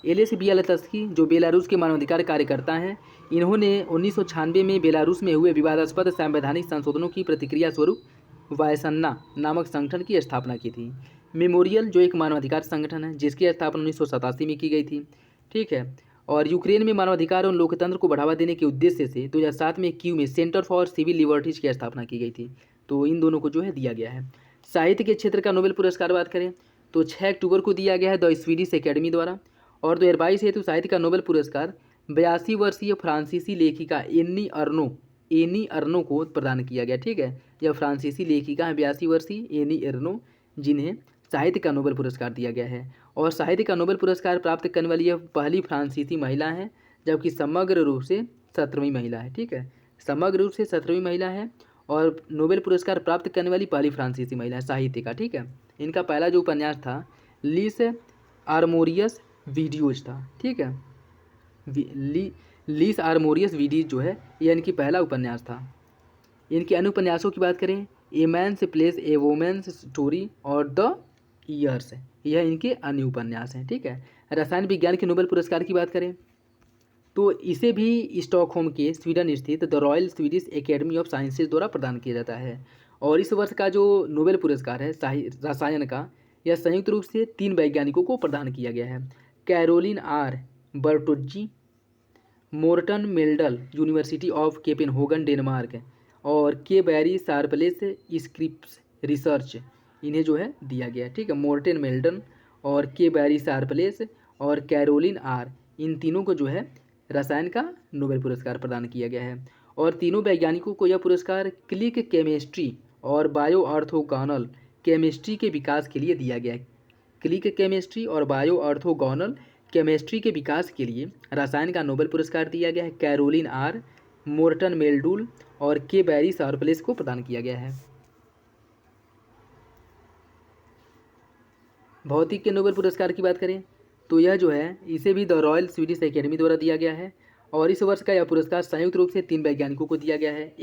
Speaker 1: एलेस बियालेत्स्की जो बेलारूस के मानवाधिकार कार्यकर्ता हैं, इन्होंने 1996 में बेलारूस में हुए विवादास्पद संवैधानिक संशोधनों की प्रतिक्रिया स्वरूप वायसन्ना नामक संगठन की स्थापना की थी। मेमोरियल जो एक मानवाधिकार संगठन है जिसकी स्थापना 1987 में की गई थी। ठीक है, और यूक्रेन में मानवाधिकार और लोकतंत्र को बढ़ावा देने के उद्देश्य से 2007 में कीव में सेंटर फॉर सिविल लिबर्टीज की स्थापना की गई थी। तो इन दोनों को जो है दिया गया है। साहित्य के क्षेत्र का नोबेल पुरस्कार बात करें तो 6 अक्टूबर को दिया गया है द स्वीडिश एकेडमी द्वारा, और 2022 हेतु साहित्य का नोबेल पुरस्कार 82 वर्षीय फ्रांसीसी लेखिका एनी अर्नो को प्रदान किया गया। ठीक है, यह फ्रांसीसी लेखिका है 82 वर्षीय एनी अर्नो, जिन्हें साहित्य का नोबेल पुरस्कार दिया गया है। और साहित्य का नोबेल पुरस्कार प्राप्त करने वाली यह पहली फ्रांसीसी महिला है, जबकि समग्र रूप से 17वीं महिला है। ठीक है, समग्र रूप से 17वीं महिला है और नोबेल पुरस्कार प्राप्त करने वाली पहली फ्रांसीसी महिला है साहित्य का। ठीक है, इनका पहला जो उपन्यास था लीस आर्मोरियस वीडियोज था। ठीक है, लीस आर्मोरियस वीडियोज जो है यह इनकी पहला उपन्यास था। इनके अन्य उपन्यासों की बात करें, ए mains place a women's story और द ईयर्स, यह इनके अन्य उपन्यास हैं। ठीक है, रसायन विज्ञान के नोबेल पुरस्कार की बात करें तो इसे भी स्टॉकहोम के स्वीडन स्थित the royal Swedish academy of sciences द्वारा प्रदान किया जाता है। और इस वर्ष का जो नोबेल पुरस्कार है रसायन का, यह संयुक्त रूप से 3 वैज्ञानिकों को प्रदान किया गया है। Carolyn R Bertozzi, Morten Meldal university of Copenhagen Denmark, और के बैरी शार्पलेस स्क्रिप्स रिसर्च इन्हें जो है दिया गया है। ठीक है, मोर्टन मेल्डन और के बैरी शार्पलेस और कैरोलिन आर, इन तीनों को जो है रसायन का नोबेल पुरस्कार प्रदान किया गया है। और तीनों वैज्ञानिकों को यह पुरस्कार क्लिक केमिस्ट्री और बायो ऑर्थोगोनल केमिस्ट्री के विकास के लिए दिया गया है। क्लिक केमिस्ट्री और बायो ऑर्थोगोनल केमिस्ट्री के विकास के लिए रसायन का नोबेल पुरस्कार दिया गया है। कैरोलिन आर, मोर्टन मेल्डूल और के बैरी शार्पलेस को प्रदान किया गया है। भौतिक के नोबेल पुरस्कार की बात करें तो यह जो है इसे भी द रॉयल स्वीडिश एकेडमी द्वारा दिया गया है, और इस वर्ष का यह पुरस्कार संयुक्त रूप से 3 वैज्ञानिकों को दिया गया है।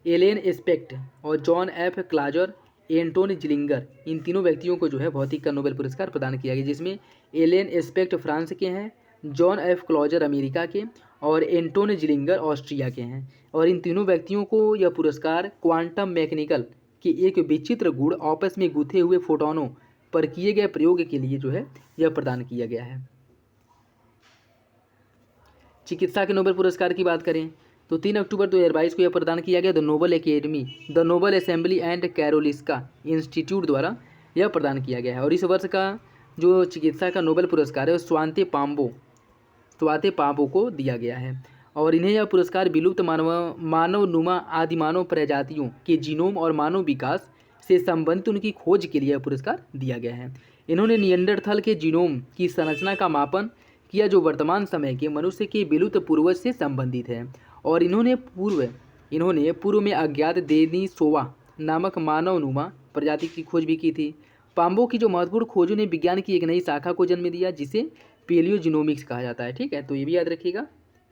Speaker 1: एलेन एस्पेक्ट और John F Clauser, Anton Zeilinger, इन तीनों व्यक्तियों को जो है भौतिक का नोबेल पुरस्कार प्रदान किया गया, जिसमें एलेन एस्पेक्ट फ्रांस के हैं, जॉन एफ क्लॉजर अमेरिका के और एंटोन जिलिंगर ऑस्ट्रिया के हैं। और इन तीनों व्यक्तियों को यह पुरस्कार क्वांटम मैकेनिकल के एक विचित्र गुण आपस में गूंथे हुए फोटोनों पर किए गए प्रयोग के लिए जो है यह प्रदान किया गया है। चिकित्सा के नोबेल पुरस्कार की बात करें तो 3 अक्टूबर 2022 को यह प्रदान किया गया the Nobel Assembly and Karolinska Institute द्वारा यह प्रदान किया गया है। और इस वर्ष का जो चिकित्सा का नोबेल पुरस्कार है वो स्वाते पाम्बो को दिया गया है। और इन्हें यह पुरस्कार विलुप्त मानवनुमा आदिमानव प्रजातियों के जीनोम और मानव विकास से संबंधित उनकी खोज के लिए यह पुरस्कार दिया गया है। इन्होंने निएंडरथल के जीनोम की संरचना का मापन किया जो वर्तमान समय के मनुष्य के विलुप्त पूर्वज से संबंधित है। और इन्होंने पूर्व में अज्ञात देनिसोवा नामक मानवनुमा प्रजाति की खोज भी की थी। पाम्बो की जो महत्वपूर्ण खोजों ने विज्ञान की एक नई शाखा को जन्म दिया जिसे पेलियोजीनोमिक्स कहा जाता है। ठीक है, तो ये भी याद रखिएगा,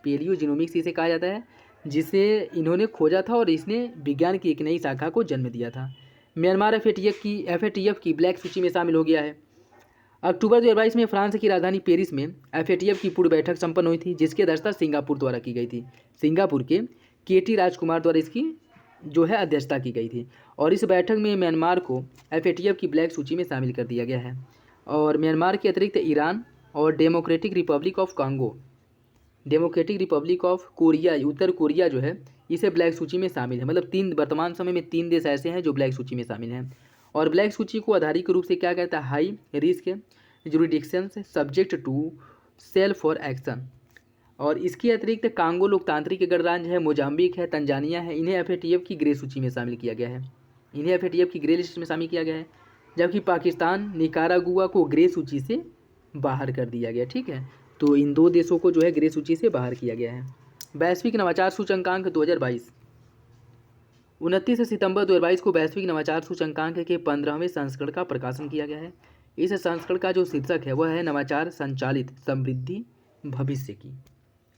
Speaker 1: पेलियोजीनोमिक्स इसे कहा जाता है, जिसे इन्होंने खोजा था और इसने विज्ञान की एक नई शाखा को जन्म दिया था। म्यांमार FATF की ब्लैक सूची में शामिल हो गया है। अक्टूबर 2022 में फ्रांस की राजधानी पेरिस में FATF की पूर्व बैठक संपन्न हुई थी, जिसकी अध्यक्षता सिंगापुर द्वारा की गई थी। सिंगापुर के KT राजकुमार द्वारा इसकी जो है अध्यक्षता की गई थी। और इस बैठक में म्यांमार को FATF की ब्लैक सूची में शामिल कर दिया गया है। और म्यांमार के अतिरिक्त ईरान और democratic Republic of Korea, Uttar Korea जो है इसे ब्लैक सूची में शामिल है। मतलब वर्तमान समय में 3 देश ऐसे हैं जो ब्लैक सूची में शामिल हैं। और ब्लैक सूची को आधारिक रूप से क्या कहता है, high risk jurisdictions subject to call for action. और इसके अतिरिक्त कांगो लोकतांत्रिक गणराज्य है, मोजाम्बिक है, तंजानिया है, इन्हें FATF की ग्रे सूची में शामिल किया गया है। इन्हें FATF की ग्रे लिस्ट में शामिल किया गया है, जबकि पाकिस्तान निकारागुआ को ग्रे सूची से बाहर कर दिया गया। ठीक है, तो इन 2 देशों को जो है ग्रे सूची से बाहर किया गया है। वैश्विक नवाचार सूचकांक 2022, 29 सितंबर 2022 को वैश्विक नवाचार सूचकांक के 15वें संस्करण का प्रकाशन किया गया है। इस संस्करण का जो शीर्षक है वह है नवाचार संचालित समृद्धि भविष्य की।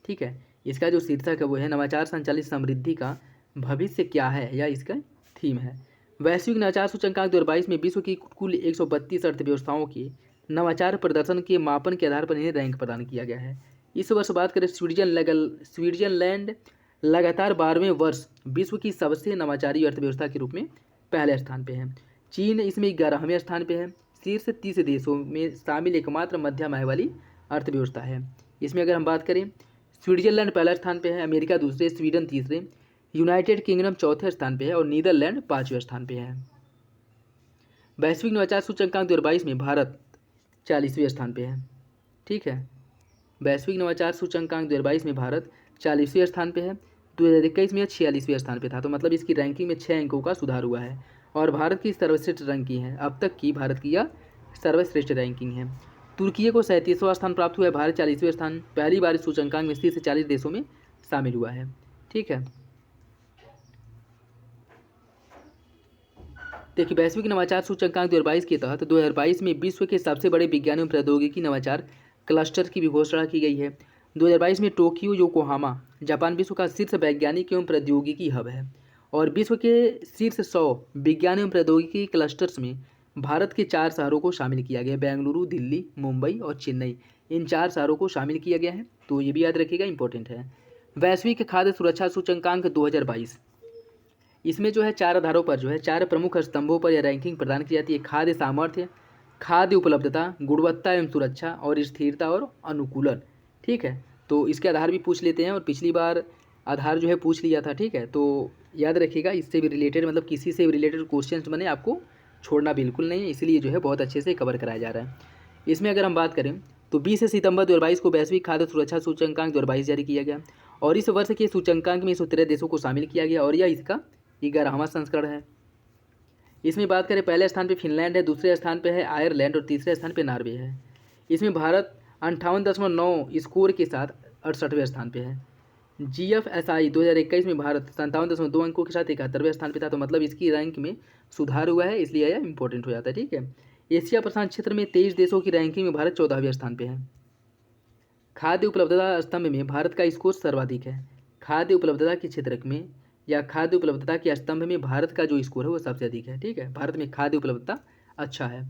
Speaker 1: ठीक है, इसका जो शीर्षक है वो है नवाचार संचालित समृद्धि का भविष्य क्या है, या इसका थीम है। वैश्विक नवाचार सूचकांक 2022 में विश्व की कुल 132 अर्थव्यवस्थाओं के नवाचार प्रदर्शन के मापन के आधार पर इन्हें रैंक प्रदान किया गया है। इस वर्ष बात करें स्विट्जरलैंड लगातार 12वें वर्ष विश्व की सबसे नवाचारी अर्थव्यवस्था के रूप में पहले स्थान पे है। चीन इसमें 11वें स्थान पे है। शीर्ष 30 देशों में शामिल एकमात्र मध्यम आय वाली अर्थव्यवस्था है। इसमें अगर हम बात करें, स्विट्जरलैंड पहले स्थान पे है, अमेरिका दूसरे, स्वीडन तीसरे, यूनाइटेड किंगडम चौथे स्थान पे है और नीदरलैंड 5वें स्थान पे है। वैश्विक नवाचार सूचकांक 2022 में भारत 40वें स्थान पे है। ठीक है, वैश्विक नवाचार सूचकांक 2022 में भारत 40वें स्थान पे है। 2021 में 46वें स्थान पे था, तो मतलब इसकी रैंकिंग में 6 अंकों का सुधार हुआ है और भारत की सर्वश्रेष्ठ रैंकिंग है। अब तक की भारत की यह सर्वश्रेष्ठ रैंकिंग है। तुर्की को 37वां स्थान प्राप्त हुआ है, भारत 40वें स्थान। पहली बार इस सूचकांक में शीर्ष 40 देशों में शामिल हुआ है। ठीक है, देखिए वैश्विक नवाचार सूचकांक 2022 के तहत 2022 में विश्व के सबसे बड़े विज्ञान एवं प्रौद्योगिकी नवाचार क्लस्टर की भी घोषणा की गई है। 2022 में टोक्यो योकोहामा जापान विश्व का शीर्ष वैज्ञानिक एवं प्रौद्योगिकी हब है। और विश्व के शीर्ष 100 विज्ञान एवं प्रौद्योगिकी क्लस्टर्स में भारत के 4 शहरों को शामिल किया गया है, बेंगलुरु, दिल्ली, मुंबई और चेन्नई। इन 4 शहरों को शामिल किया गया है, तो ये भी याद रखिएगा, इंपॉर्टेंट है। वैश्विक खाद्य सुरक्षा सूचकांक 2022, इसमें जो है 4 आधारों पर जो है 4 प्रमुख स्तंभों पर यह रैंकिंग प्रदान की जाती है। खाद्य सामर्थ्य, खाद्य उपलब्धता, गुणवत्ता एवं सुरक्षा और स्थिरता और अनुकूलन। ठीक है, तो इसके आधार भी पूछ लेते हैं और पिछली बार आधार जो है पूछ लिया था। ठीक है, तो याद रखिएगा, इससे भी रिलेटेड मतलब किसी से भी रिलेटेड क्वेश्चन बने आपको छोड़ना बिल्कुल नहीं है, इसलिए जो है बहुत अच्छे से कवर कराया जा रहा है। इसमें अगर हम बात करें तो 20 सितंबर 2022 को वैश्विक खाद्य सुरक्षा सूचकांक 2022 जारी किया गया और इस वर्ष के सूचकांक में 113 देशों को शामिल किया गया और यह इसका 11वां संस्करण है। इसमें बात करें, पहले स्थान पे फिनलैंड है, दूसरे स्थान पे है आयरलैंड और तीसरे स्थान पे नॉर्वे है। इसमें भारत 58.9 स्कोर के साथ 68वें स्थान पे है। GFSI 2021 में भारत 57.2 अंकों के साथ 71वें स्थान पे था, तो मतलब इसकी रैंक में सुधार हुआ है, इसलिए यह इंपॉर्टेंट हो जाता है। ठीक है, एशिया प्रशांत क्षेत्र में 23 देशों की रैंकिंग में भारत 14वें स्थान पे है। खाद्य उपलब्धता स्तंभ में भारत का स्कोर सर्वाधिक है। खाद्य उपलब्धता के क्षेत्र में या खाद्य उपलब्धता के स्तंभ में भारत का जो स्कोर है वो सबसे अधिक है। ठीक है, भारत में खाद्य उपलब्धता अच्छा है।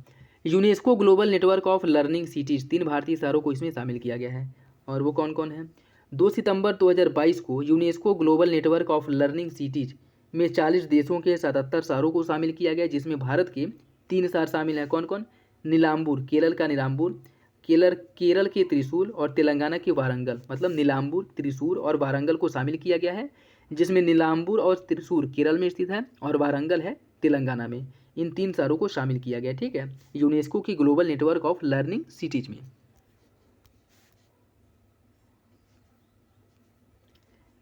Speaker 1: UNESCO global network of learning cities, 3 भारतीय शहरों को इसमें शामिल किया गया है और वो कौन कौन है। 2 सितंबर 2022 को UNESCO global network of learning cities में 40 देशों के 77 शहरों को शामिल किया गया, जिसमें भारत के 3 शहर शामिल हैं। कौन कौन, नीलाम्बूर, केरल का नीलाम्बूर, केरल के त्रिशूल और तेलंगाना के वारंगल, मतलब नीलाम्बूर, त्रिशूर और वारंगल को शामिल किया गया है, जिसमें नीलाम्बूर और त्रिशूर केरल में स्थित है और वारंगल है तेलंगाना में। इन 3 शहरों को शामिल किया गया, ठीक है, यूनेस्को की global network of learning cities में।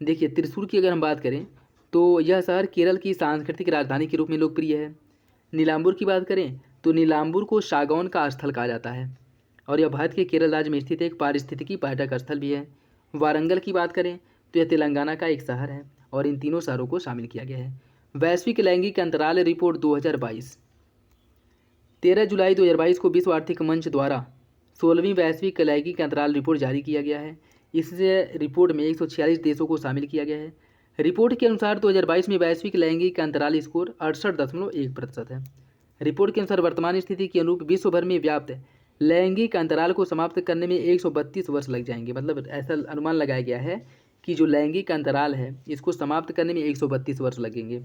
Speaker 1: देखिए, त्रिशूर की अगर हम बात करें तो यह शहर केरल की सांस्कृतिक राजधानी के रूप में लोकप्रिय है। नीलाम्बूर की बात करें तो नीलाम्बूर को सागौन का स्थल कहा जाता है और यह भारत के केरल राज्य में स्थित एक पारिस्थितिकी पर्यटक स्थल भी है। वारंगल की बात करें तो यह तेलंगाना का एक शहर है और इन तीनों शहरों को शामिल किया गया है। वैश्विक लैंगिक अंतराल रिपोर्ट 2022, 13 जुलाई 2022 को विश्व आर्थिक मंच द्वारा 16वीं वैश्विक लैंगिक अंतराल रिपोर्ट जारी किया गया है। इस रिपोर्ट में 146 देशों को शामिल किया गया है। रिपोर्ट के अनुसार 2022 में वैश्विक लैंगिक अंतराल स्कोर 68.1% है। रिपोर्ट के अनुसार वर्तमान स्थिति के अनुरूप विश्व भर में व्याप्त लैंगिक अंतराल को समाप्त करने में 132 वर्ष लग जाएंगे। मतलब ऐसा अनुमान लगाया गया है कि जो लैंगिक अंतराल है इसको समाप्त करने में 132 वर्ष लगेंगे।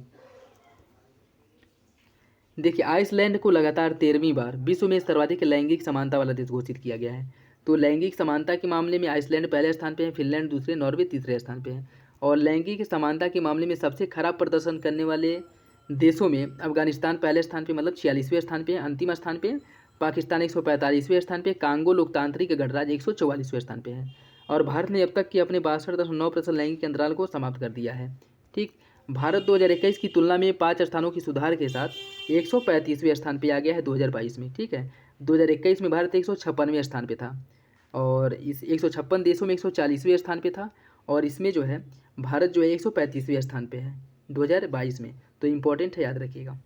Speaker 1: देखिए, आइसलैंड को लगातार 13वीं बार विश्व में सर्वाधिक लैंगिक समानता वाला देश घोषित किया गया है। तो लैंगिक समानता के मामले में आइसलैंड पहले स्थान पे है, फिनलैंड दूसरे, नॉर्वे तीसरे स्थान पे है। और लैंगिक समानता के मामले में सबसे खराब प्रदर्शन करने वाले देशों में अफगानिस्तान पहले स्थान पे, मतलब 46वें स्थान पे है। अंतिम स्थान पे पाकिस्तान 145वें स्थान पे, कांगो लोकतांत्रिक गणराज्य 144वें स्थान पे है। और भारत ने अब तक के अपने 62.9% लैंगिक अंतराल को समाप्त कर दिया है। ठीक, भारत 2021 की तुलना में 5 स्थानों की सुधार के साथ 135वें स्थान पे आ गया है 2022 में। ठीक है, 2021 में भारत 156वें स्थान पे था और इस 156 देशों में 140वें स्थान पे था और इसमें जो है भारत जो है 135वें स्थान पे है 2022 में। तो इम्पोर्टेंट है, याद रखिएगा।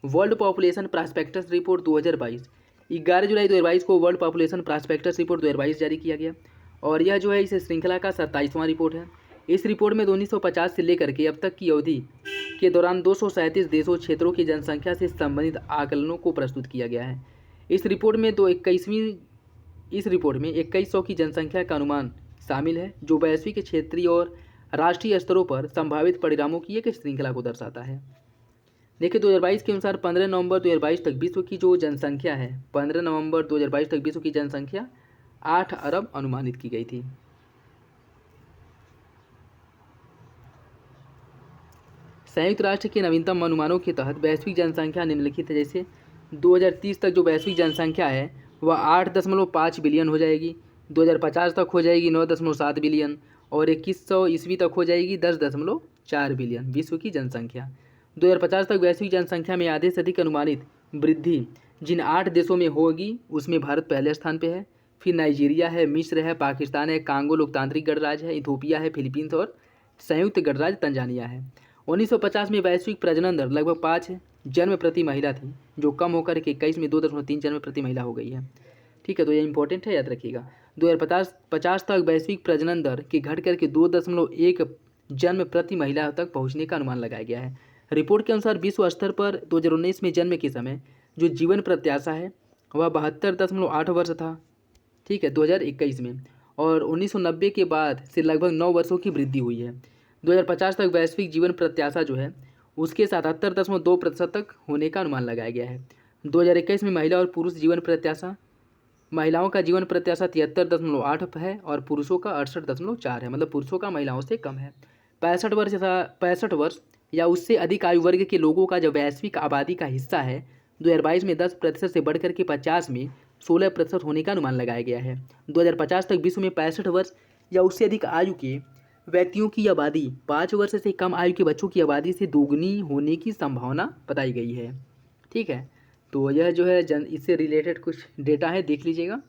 Speaker 1: वर्ल्ड पॉपुलेशन प्रॉस्पेक्टस रिपोर्ट 2022, 11 जुलाई 2022 को वर्ल्ड पॉपुलेशन प्रॉस्पेक्टस रिपोर्ट 2022 जारी किया गया और यह जो है इस श्रृंखला का 27वां रिपोर्ट है। इस रिपोर्ट में 1950 से लेकर के अब तक की अवधि के दौरान 237 देशों क्षेत्रों की जनसंख्या से संबंधित आकलनों को प्रस्तुत किया गया है। इस रिपोर्ट में 2100 की जनसंख्या का अनुमान शामिल है, जो वैश्विक, क्षेत्रीय और राष्ट्रीय स्तरों पर संभावित परिणामों की एक श्रृंखला को दर्शाता है। देखिए, 2022 के अनुसार 15 नवंबर 2022 तक विश्व की जो जनसंख्या है, 15 नवंबर 2022 तक विश्व की जनसंख्या 8 अरब अनुमानित की गई थी। संयुक्त राष्ट्र के नवीनतम अनुमानों के तहत वैश्विक जनसंख्या निम्नलिखित है, जैसे 2030 तक जो वैश्विक जनसंख्या है वह 8.5 बिलियन हो जाएगी, 2050 तक हो जाएगी 9.7 बिलियन और 2100 ईस्वी तक हो जाएगी 10.4 बिलियन विश्व की जनसंख्या। 2050 तक वैश्विक जनसंख्या में आधे से अधिक अनुमानित वृद्धि जिन 8 देशों में होगी उसमें भारत पहले स्थान पर है, फिर नाइजीरिया है, मिस्र है, पाकिस्तान है, कांगो लोकतांत्रिक गणराज्य है, इथोपिया है, फिलीपींस और संयुक्त गणराज्य तंजानिया है। 1950 में वैश्विक प्रजनन दर लगभग 5 जन्म प्रति महिला थी, जो कम होकर के 21 में 2.3 जन्म प्रति महिला हो गई है। ठीक है, तो ये इंपॉर्टेंट है, याद रखिएगा। 2050 तक वैश्विक प्रजनन दर के घट करके 2.1 जन्म प्रति महिला तक पहुंचने का अनुमान लगाया गया है। रिपोर्ट के अनुसार विश्व स्तर पर 2019 में जन्म के समय जो जीवन प्रत्याशा है वह 72.8 वर्ष था। ठीक है, 2021 में, और 1990 के बाद से लगभग 9 वर्षों की वृद्धि हुई है। 2050 तक वैश्विक जीवन प्रत्याशा जो है उसके 77.2% तक होने का अनुमान लगाया गया है। 2021 में महिला और पुरुष जीवन प्रत्याशा, महिलाओं का जीवन प्रत्याशा 73.8 है और पुरुषों का 68.4 है, मतलब पुरुषों का महिलाओं से कम है। 65 वर्ष या उससे अधिक आयु वर्ग के लोगों का जो वैश्विक आबादी का हिस्सा है 2022 में 10% से बढ़कर के 50 में 16% होने का अनुमान लगाया गया है। 2050 तक विश्व में 65 वर्ष या उससे अधिक आयु के व्यक्तियों की आबादी 5 वर्ष से कम आयु के बच्चों की आबादी से दोगुनी होने की संभावना बताई गई है। ठीक है, तो यह जो है इससे रिलेटेड कुछ डेटा है, देख लीजिएगा।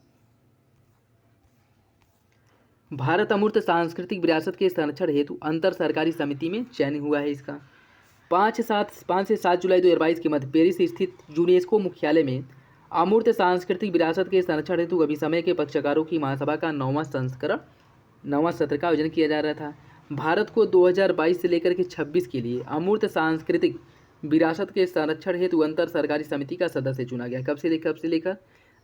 Speaker 1: भारत अमूर्त सांस्कृतिक विरासत के संरक्षण हेतु अंतर सरकारी समिति में चयन हुआ है। इसका 5 से 7 जुलाई 2022 के मध्य पेरिस स्थित यूनेस्को मुख्यालय में अमूर्त सांस्कृतिक विरासत के संरक्षण हेतु अभिसमय के पक्षकारों की महासभा का 9वां सत्र का आयोजन किया जा रहा था। भारत को 2022 से लेकर के 26 के लिए अमूर्त सांस्कृतिक विरासत के संरक्षण हेतु अंतर सरकारी समिति का सदस्य चुना गया। कब से लेकर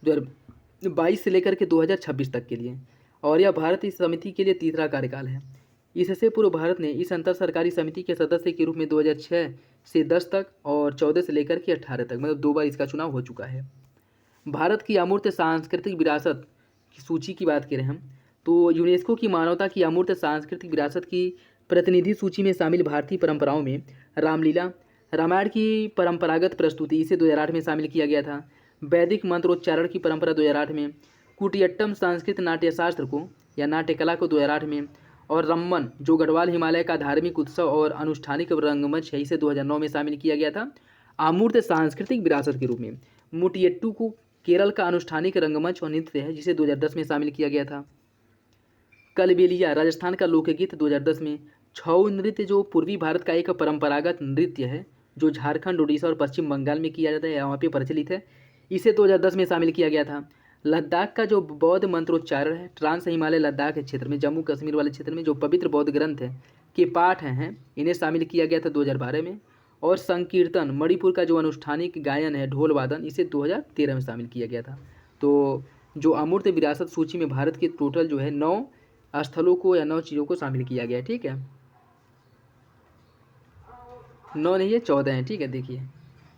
Speaker 1: 2022 से लेकर के 2026 तक के लिए, और यह भारत इस समिति के लिए तीसरा कार्यकाल है। इससे पूर्व भारत ने इस अंतर सरकारी समिति के सदस्य के रूप में 2006 से 10 तक और 14 से लेकर के 18 तक, मतलब 2 बार इसका चुनाव हो चुका है। भारत की अमूर्त सांस्कृतिक विरासत सूची की बात करें हम, तो यूनेस्को की मानवता की अमूर्त सांस्कृतिक विरासत की प्रतिनिधि सूची में शामिल भारतीय परंपराओं में रामलीला, रामायण की परंपरागत प्रस्तुति इसे 2008 में शामिल किया गया था। वैदिक मंत्रोच्चारण की परंपरा 2008 में, कुटियट्टम संस्कृत नाट्यशास्त्र को या नाट्यकला को 2008 में, और रम्मन जो गढ़वाल हिमालय का धार्मिक उत्सव और अनुष्ठानिक रंगमंच है इसे 2009 में शामिल किया गया था अमूर्त सांस्कृतिक विरासत के रूप में। मुटियट्टू को केरल का अनुष्ठानिक रंगमंच और नृत्य है जिसे 2010 में शामिल किया गया था। कलबेलिया राजस्थान का लोकगीत 2010 में। छऊ नृत्य जो पूर्वी भारत का एक परंपरागत नृत्य है जो झारखंड, उड़ीसा और पश्चिम बंगाल में किया जाता है, यहाँ पे प्रचलित है, इसे 2010 में शामिल किया गया था। लद्दाख का जो बौद्ध मंत्रोच्चारण है, ट्रांस हिमालय लद्दाख के क्षेत्र में, जम्मू कश्मीर वाले क्षेत्र में जो पवित्र बौद्ध ग्रंथ है के पाठ हैं इन्हें शामिल किया गया था 2012 में। और संकीर्तन मणिपुर का जो अनुष्ठानिक गायन है ढोल वादन इसे 2013 में शामिल किया गया था। तो जो अमूर्त विरासत सूची में भारत के टोटल जो है 9 स्थलों को या 9 चीज़ों को शामिल किया गया है। ठीक है, 9 नहीं है 14 है। ठीक है, देखिए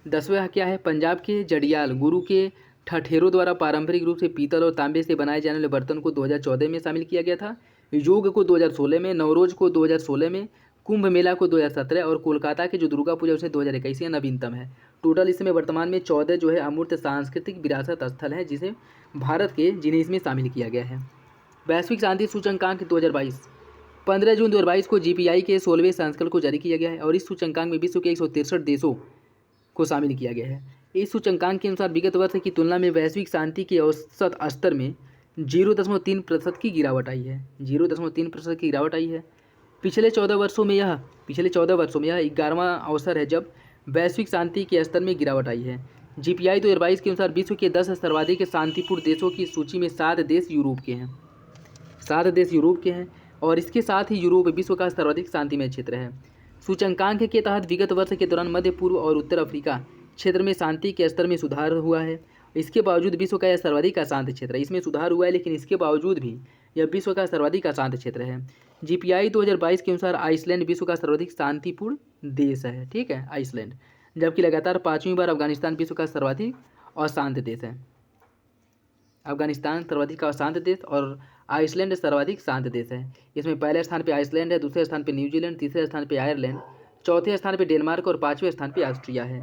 Speaker 1: 10वां क्या है, पंजाब के जड़ियाल गुरु के ठठेरों द्वारा पारंपरिक रूप से पीतल और तांबे से बनाए जाने वाले बर्तन को 2014 में शामिल किया गया था। योग को 2016 में, नवरोज को 2016 में, कुंभ मेला को 2017 और कोलकाता के जो दुर्गा पूजा उसे 2021 या नवीनतम है। टोटल इसमें वर्तमान में 14 जो है अमूर्त सांस्कृतिक विरासत स्थल हैं जिसे भारत के जिन्हें इसमें शामिल किया गया है। वैश्विक शांति सूचकांक 2022 15 जून 2022 को GPI के 16वें संस्करण को जारी किया गया है और इस सूचकांक में विश्व के 163 देशों को शामिल किया गया है। इस सूचकांक के अनुसार विगत वर्ष की तुलना में वैश्विक शांति के औसत स्तर में 0.3% की गिरावट आई है। 0.3% की गिरावट आई है। पिछले 14 वर्षों में यह 11वां अवसर है जब वैश्विक शांति के स्तर में गिरावट आई है। GPI 2022 के अनुसार विश्व के 10 सर्वाधिक शांतिपूर्ण देशों की सूची में 7 देश यूरोप के हैं। 7 देश यूरोप के हैं और इसके साथ ही यूरोप विश्व का सर्वाधिक शांतिमय क्षेत्र है। सूचकांक के तहत विगत वर्ष के दौरान मध्य पूर्व और उत्तर अफ्रीका क्षेत्र में शांति के स्तर में सुधार हुआ है। इसके बावजूद विश्व का यह सर्वाधिक अशांत क्षेत्र है। इसमें सुधार हुआ है लेकिन इसके बावजूद भी यह विश्व का सर्वाधिक अशांत क्षेत्र है। GPI 2022 के अनुसार आइसलैंड विश्व का सर्वाधिक शांतिपूर्ण देश है। ठीक है, आइसलैंड, जबकि लगातार 5वीं बार अफगानिस्तान विश्व का सर्वाधिक अशांत देश है। अफगानिस्तान सर्वाधिक अशांत देश और आइसलैंड सर्वाधिक शांत देश है। इसमें पहले स्थान पे आइसलैंड है, दूसरे स्थान पे न्यूजीलैंड, तीसरे स्थान पे आयरलैंड, चौथे स्थान पे डेनमार्क और 5वें स्थान पे ऑस्ट्रिया है।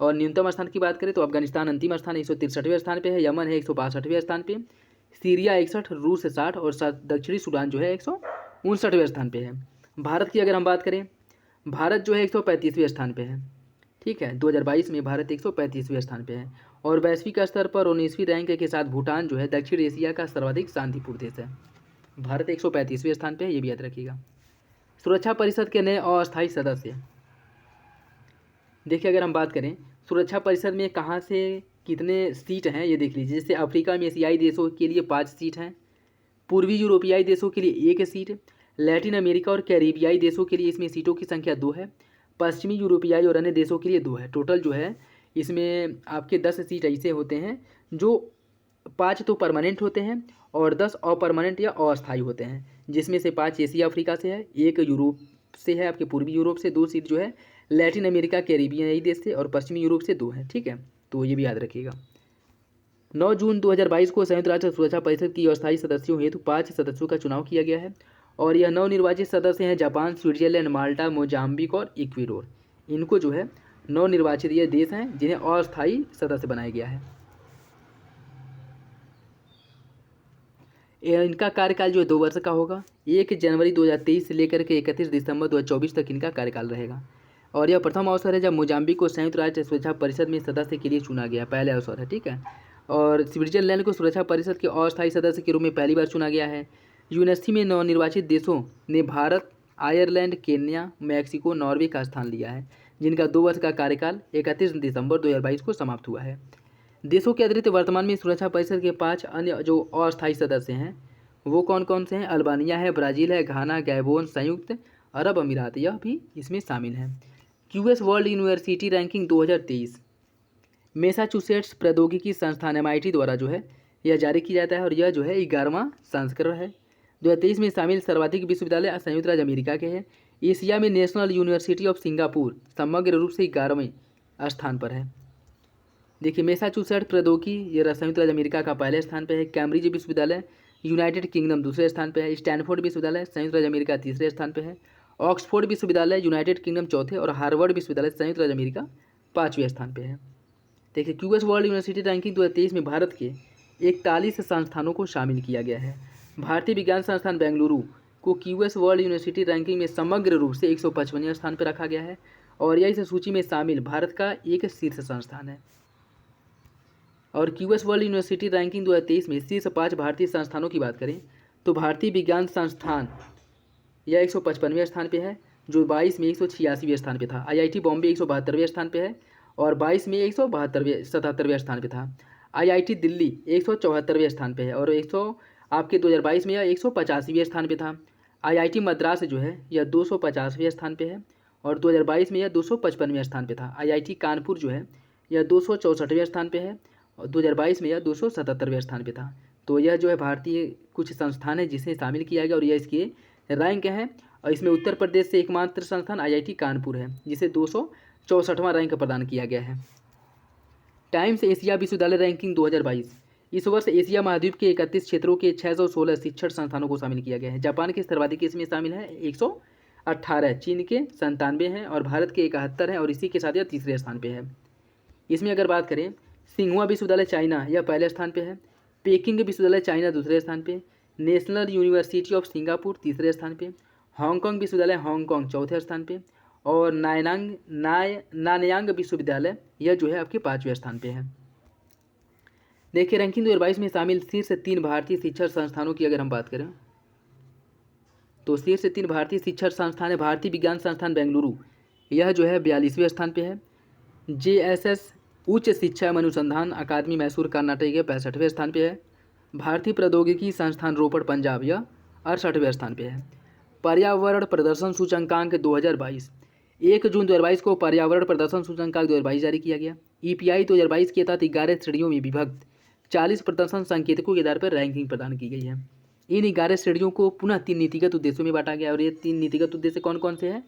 Speaker 1: और न्यूनतम स्थान की बात करें तो अफगानिस्तान अंतिम स्थान 163वें स्थान पे है, यमन है 162वें स्थान पे, सीरिया 61, रूस 60 और दक्षिणी सूडान जो है 159वें स्थान पे है। भारत की अगर हम बात करें, भारत जो है 135वें स्थान पे है। ठीक है, 2022 में भारत 135वें स्थान पे है और वैश्विक स्तर पर 19वीं रैंक के साथ भूटान जो है दक्षिण एशिया का सर्वाधिक शांतिपूर्ण देश है। भारत 135वें स्थान पे है, ये भी याद रखिएगा। सुरक्षा परिषद के नए अस्थायी सदस्य, देखिए अगर हम बात करें सुरक्षा परिषद में कहाँ से कितने सीट हैं ये देख लीजिए। जैसे अफ्रीका में एशियाई देशों के लिए 5 सीट हैं, पूर्वी यूरोपियाई देशों के लिए 1 सीट, लैटिन अमेरिका और कैरिबियाई देशों के लिए इसमें सीटों की संख्या 2 है, पश्चिमी यूरोपियाई और अन्य देशों के लिए 2 है। टोटल जो है इसमें आपके 10 सीट ऐसे होते हैं जो 5 तो परमानेंट होते हैं और 10 अपरमानेंट या अस्थायी होते हैं, जिसमें से 5 एशिया अफ्रीका से है, 1 यूरोप से है, आपके पूर्वी यूरोप से 2 सीट जो है लैटिन अमेरिका कैरिबियाई देश से और पश्चिमी यूरोप से 2 है। ठीक है, तो ये भी याद रखिएगा। 9 जून 2022 को संयुक्त राष्ट्र सुरक्षा परिषद की अस्थायी सदस्यों हेतु 5 सदस्यों का चुनाव किया गया है और यह नवनिर्वाचित सदस्य हैं जापान, स्विट्जरलैंड, माल्टा, मोजाम्बिक और इक्वेडोर। इनको जो है नवनिर्वाचित ये देश हैं जिन्हें अस्थायी सदस्य बनाया गया है। इनका कार्यकाल जो है 2 वर्ष का होगा। 1 जनवरी 2023 से लेकर के 31 दिसंबर 2024 तक इनका कार्यकाल रहेगा और यह प्रथम अवसर है जब मोजाम्बिक को संयुक्त राष्ट्र सुरक्षा परिषद में सदस्य के लिए चुना गया, पहले अवसर है। ठीक है, और स्विट्जरलैंड को सुरक्षा परिषद के अस्थायी सदस्य के रूप में पहली बार चुना गया है। यूएनएससी में नवनिर्वाचित देशों ने Bharat, Ireland, Kenya, Mexico, Norway का स्थान लिया है, जिनका 2 वर्ष का कार्यकाल 31 दिसंबर 2022 को समाप्त हुआ है। देशों के अतिरिक्त वर्तमान में सुरक्षा परिषद के 5 अन्य जो अस्थायी सदस्य हैं वो कौन कौन से हैं? अल्बानिया है, ब्राज़ील है, घाना, गैबोन, संयुक्त अरब अमीरात, यह भी इसमें शामिल है। QS world university ranking 2023 Massachusetts प्रौद्योगिकी संस्थान MIT द्वारा जो है यह जारी किया जाता है और यह जो है 11वां संस्करण है। 2023 में शामिल सर्वाधिक विश्वविद्यालय संयुक्त राज्य अमेरिका के हैं। एशिया में नेशनल यूनिवर्सिटी ऑफ सिंगापुर समग्र रूप से 11वें स्थान पर है। देखिए मैसाचुसेट्स प्रौद्योगिकी ये संयुक्त राज्य अमेरिका का पहले स्थान पे है। कैम्ब्रिज विश्वविद्यालय यूनाइटेड किंगडम दूसरे स्थान पे है। स्टैनफोर्ड विश्वविद्यालय संयुक्त राज्य अमेरिका तीसरे स्थान पे है। ऑक्सफोर्ड विश्वविद्यालय यूनाइटेड किंगडम चौथे और हार्वर्ड विश्वविद्यालय संयुक्त राज्य अमेरिका पाँचवें स्थान पे है। देखिए क्यूएस वर्ल्ड यूनिवर्सिटी रैंकिंग 2023 में भारत के 41 संस्थानों को शामिल किया गया है। भारतीय विज्ञान संस्थान बेंगलुरु को क्यूएस वर्ल्ड यूनिवर्सिटी रैंकिंग में समग्र रूप से 155वें स्थान पर रखा गया है और यह इस सूची में शामिल भारत का एक शीर्ष संस्थान है। और क्यूएस वर्ल्ड यूनिवर्सिटी रैंकिंग 2023 में शीर्ष 5 भारतीय संस्थानों की बात करें तो भारतीय विज्ञान संस्थान यह 155वें स्थान पे है, जो 22 में 186वें स्थान पे था। आईआईटी बॉम्बे 172वें स्थान पे है और 22 में 177वें स्थान पे था। आईआईटी दिल्ली 174वें स्थान पे है और 2022 में यह 185वें स्थान पे था। आईआईटी मद्रास जो है यह 250वें स्थान पे है और 2022 में यह 255वें स्थान पे था। आईआईटी कानपुर जो है यह 264वें स्थान पे है और 2022 में यह 277वें स्थान पे था। तो यह जो है भारतीय कुछ संस्थान है जिसे शामिल किया गया और यह इसके रैंक है और इसमें उत्तर प्रदेश से एकमात्र संस्थान आईआईटी कानपुर है जिसे 264वां रैंक प्रदान किया गया है। टाइम्स एशिया विश्वविद्यालय रैंकिंग 2022 इस वर्ष एशिया महाद्वीप के 31 क्षेत्रों के 616 शिक्षण संस्थानों को शामिल किया गया है। जापान के सर्वाधिक इसमें शामिल है 118, चीन के 97 हैं और भारत के 71 हैं और इसी के साथ यह तीसरे स्थान पे है। इसमें अगर बात करें सिंघुआ विश्वविद्यालय चाइना यह पहले स्थान पे है। पेकिंग विश्वविद्यालय चाइना दूसरे स्थान पे। नेशनल यूनिवर्सिटी ऑफ सिंगापुर तीसरे स्थान पे। हांगकांग विश्वविद्यालय हांगकांग चौथे स्थान पे और नानयांग विश्वविद्यालय यह जो है आपके 5वें स्थान पे है। देखिए रैंकिंग 2022 में शामिल शीर्ष 3 भारतीय शिक्षण संस्थानों की अगर हम बात करें तो शीर्ष 3 भारतीय शिक्षण संस्थान है। भारतीय विज्ञान संस्थान बेंगलुरु यह जो है 42वें स्थान पे है। जेएसएस उच्च शिक्षा एवं अनुसंधान अकादमी मैसूर कर्नाटक के 65वें स्थान पे है। भारतीय प्रौद्योगिकी संस्थान रोपड़ पंजाब यह 68वें स्थान पे है। पर्यावरण प्रदर्शन सूचकांक 2022 1 जून 2022 को पर्यावरण प्रदर्शन सूचकांक 2022 जारी किया गया। ईपीआई 2022 के तहत 11 श्रेणियों में विभक्त 40 प्रदर्शन संकेतकों के आधार पर रैंकिंग प्रदान की गई है। इन 11 श्रेणियों को पुनः 3 नीतिगत उद्देश्यों में बांटा गया और ये 3 नीतिगत उद्देश्य कौन कौन से हैं?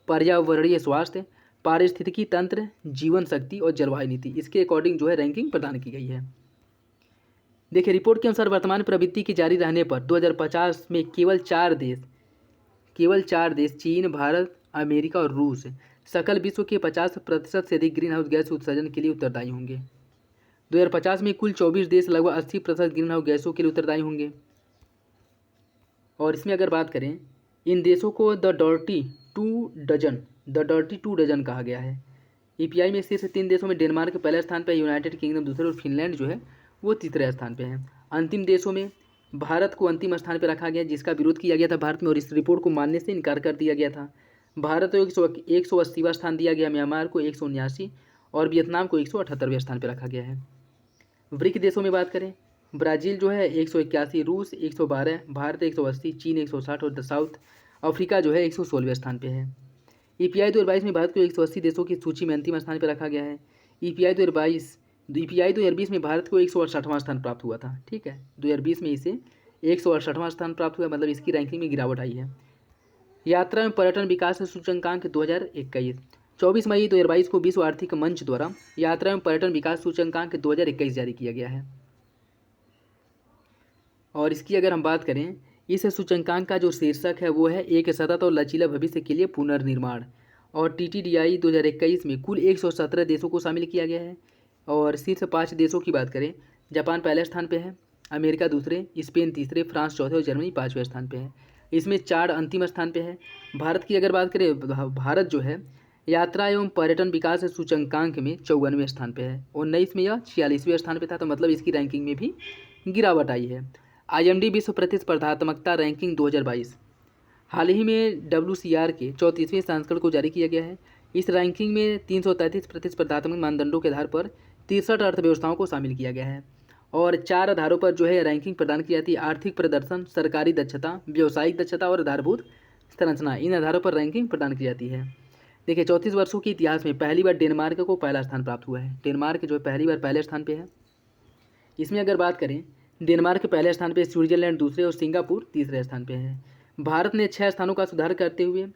Speaker 1: पर्यावरणीय स्वास्थ्य, पारिस्थितिकी तंत्र, जीवन शक्ति और जलवायु नीति। इसके अकॉर्डिंग जो है रैंकिंग प्रदान की गई है। देखिए रिपोर्ट के अनुसार वर्तमान प्रवृत्ति की जारी रहने पर 2050 में केवल 4 देश चीन, भारत, अमेरिका और रूस सकल विश्व के 50% से अधिक ग्रीन हाउस गैस उत्सर्जन के लिए उत्तरदायी होंगे। 2050 में कुल 24 देश लगभग 80% ग्रीन हाउस गैसों के लिए उत्तरदायी होंगे। और इसमें अगर बात करें इन देशों को द डर्टी टू डजन कहा गया है। ईपीआई में शीर्ष 3 देशों में डेनमार्क पहले स्थान पर, यूनाइटेड किंगडम दूसरे और फिनलैंड जो है वो तीसरे स्थान पर है। अंतिम देशों में भारत को अंतिम स्थान पर रखा गया जिसका विरोध किया गया था भारत में और इस रिपोर्ट को मानने से इनकार कर दिया गया था। भारत को 180वां स्थान दिया गया, म्यांमार को 179 और वियतनाम को 178वें स्थान पर रखा गया है। ब्रिक देशों में बात करें ब्राज़ील जो है 181, रूस 112, भारत 180, चीन 160 और साउथ अफ्रीका जो है 116वें स्थान पे है। ईपीआई 2022 में भारत को 180 देशों की सूची में अंतिम स्थान पर रखा गया है। ईपीआई 2020 में भारत को 168वां स्थान प्राप्त हुआ था। ठीक है, 2020 में इसे 168वां स्थान प्राप्त हुआ, मतलब इसकी रैंकिंग में गिरावट आई है। यात्रा एवं पर्यटन विकास सूचकांक 2021 24 मई 2022 को विश्व आर्थिक मंच द्वारा यात्रा एवं पर्यटन विकास सूचकांक 2021 जारी किया गया है। और इसकी अगर हम बात करें इस सूचकांक का जो शीर्षक है वो है एक सतत और लचीला भविष्य के लिए पुनर्निर्माण। और टीटीडीआई 2021 में कुल 117 देशों को शामिल किया गया है। और शीर्ष 5 देशों की बात करें जापान पहले स्थान पे है, अमेरिका दूसरे, स्पेन तीसरे, फ्रांस चौथे और जर्मनी 5वें स्थान पे है। इसमें 4 अंतिम स्थान पे है। भारत की अगर बात करें भारत जो है यात्रा एवं पर्यटन विकास सूचकांक में 54वें स्थान पे है। 19 में यह 46वें स्थान पे था, तो मतलब इसकी रैंकिंग में भी गिरावट आई है। IMD विश्व प्रतिस्पर्धात्मकता रैंकिंग 2022 हाल ही में WCR के 34वें संस्करण को जारी किया गया है। इस रैंकिंग में 333 प्रतिस्पर्धात्मक मानदंडों के आधार पर 63 अर्थव्यवस्थाओं को शामिल किया गया है और 4 आधारों पर जो है रैंकिंग प्रदान की जाती है। आर्थिक प्रदर्शन, सरकारी दक्षता, व्यावसायिक दक्षता और आधारभूत संरचना, इन आधारों पर रैंकिंग प्रदान की जाती है। देखिए 34 वर्षों के इतिहास में पहली बार डेनमार्क को पहला स्थान प्राप्त हुआ है। डेनमार्क जो है पहली बार पहले स्थान पे है। इसमें अगर बात करें डेनमार्क पहले स्थान पे, स्विट्जरलैंड दूसरे और सिंगापुर तीसरे स्थान पे है। भारत ने 6 स्थानों का सुधार करते हुए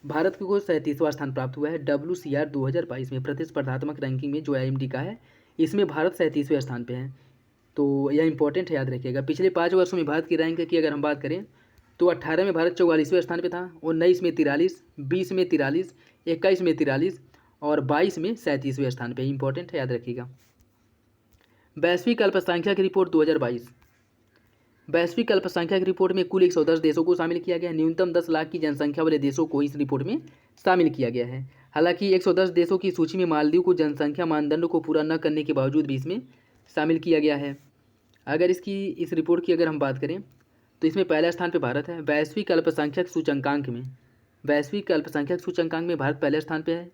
Speaker 1: भारत को 37वां स्थान प्राप्त हुआ है WCR 2022 में प्रतिस्पर्धात्मक रैंकिंग में जो IMD का है इसमें भारत 37वें स्थान पे है। तो यह इंपॉर्टेंट है, याद रखिएगा। पिछले 5 वर्षों में भारत की रैंक की अगर हम बात करें तो 18 में भारत 44वें स्थान पे था, 19 में 43, 20 में 43, 21 में 43 और 22 में 37वें स्थान पे। इंपॉर्टेंट है, याद रखिएगा। वैश्विक अल्पसंख्यक रिपोर्ट 2022। वैश्विक अल्पसंख्यक रिपोर्ट में कुल 110 देशों को शामिल किया गया है। न्यूनतम 10 लाख की जनसंख्या वाले देशों को इस रिपोर्ट में शामिल किया गया है। हालांकि 110 देशों की सूची में मालदीव को जनसंख्या मानदंड को पूरा न करने के बावजूद भी इसमें शामिल किया गया है। अगर इस रिपोर्ट की अगर हम बात करें तो इसमें पहले स्थान पर भारत है। वैश्विक अल्पसंख्यक सूचकांक में भारत पहले स्थान पर है,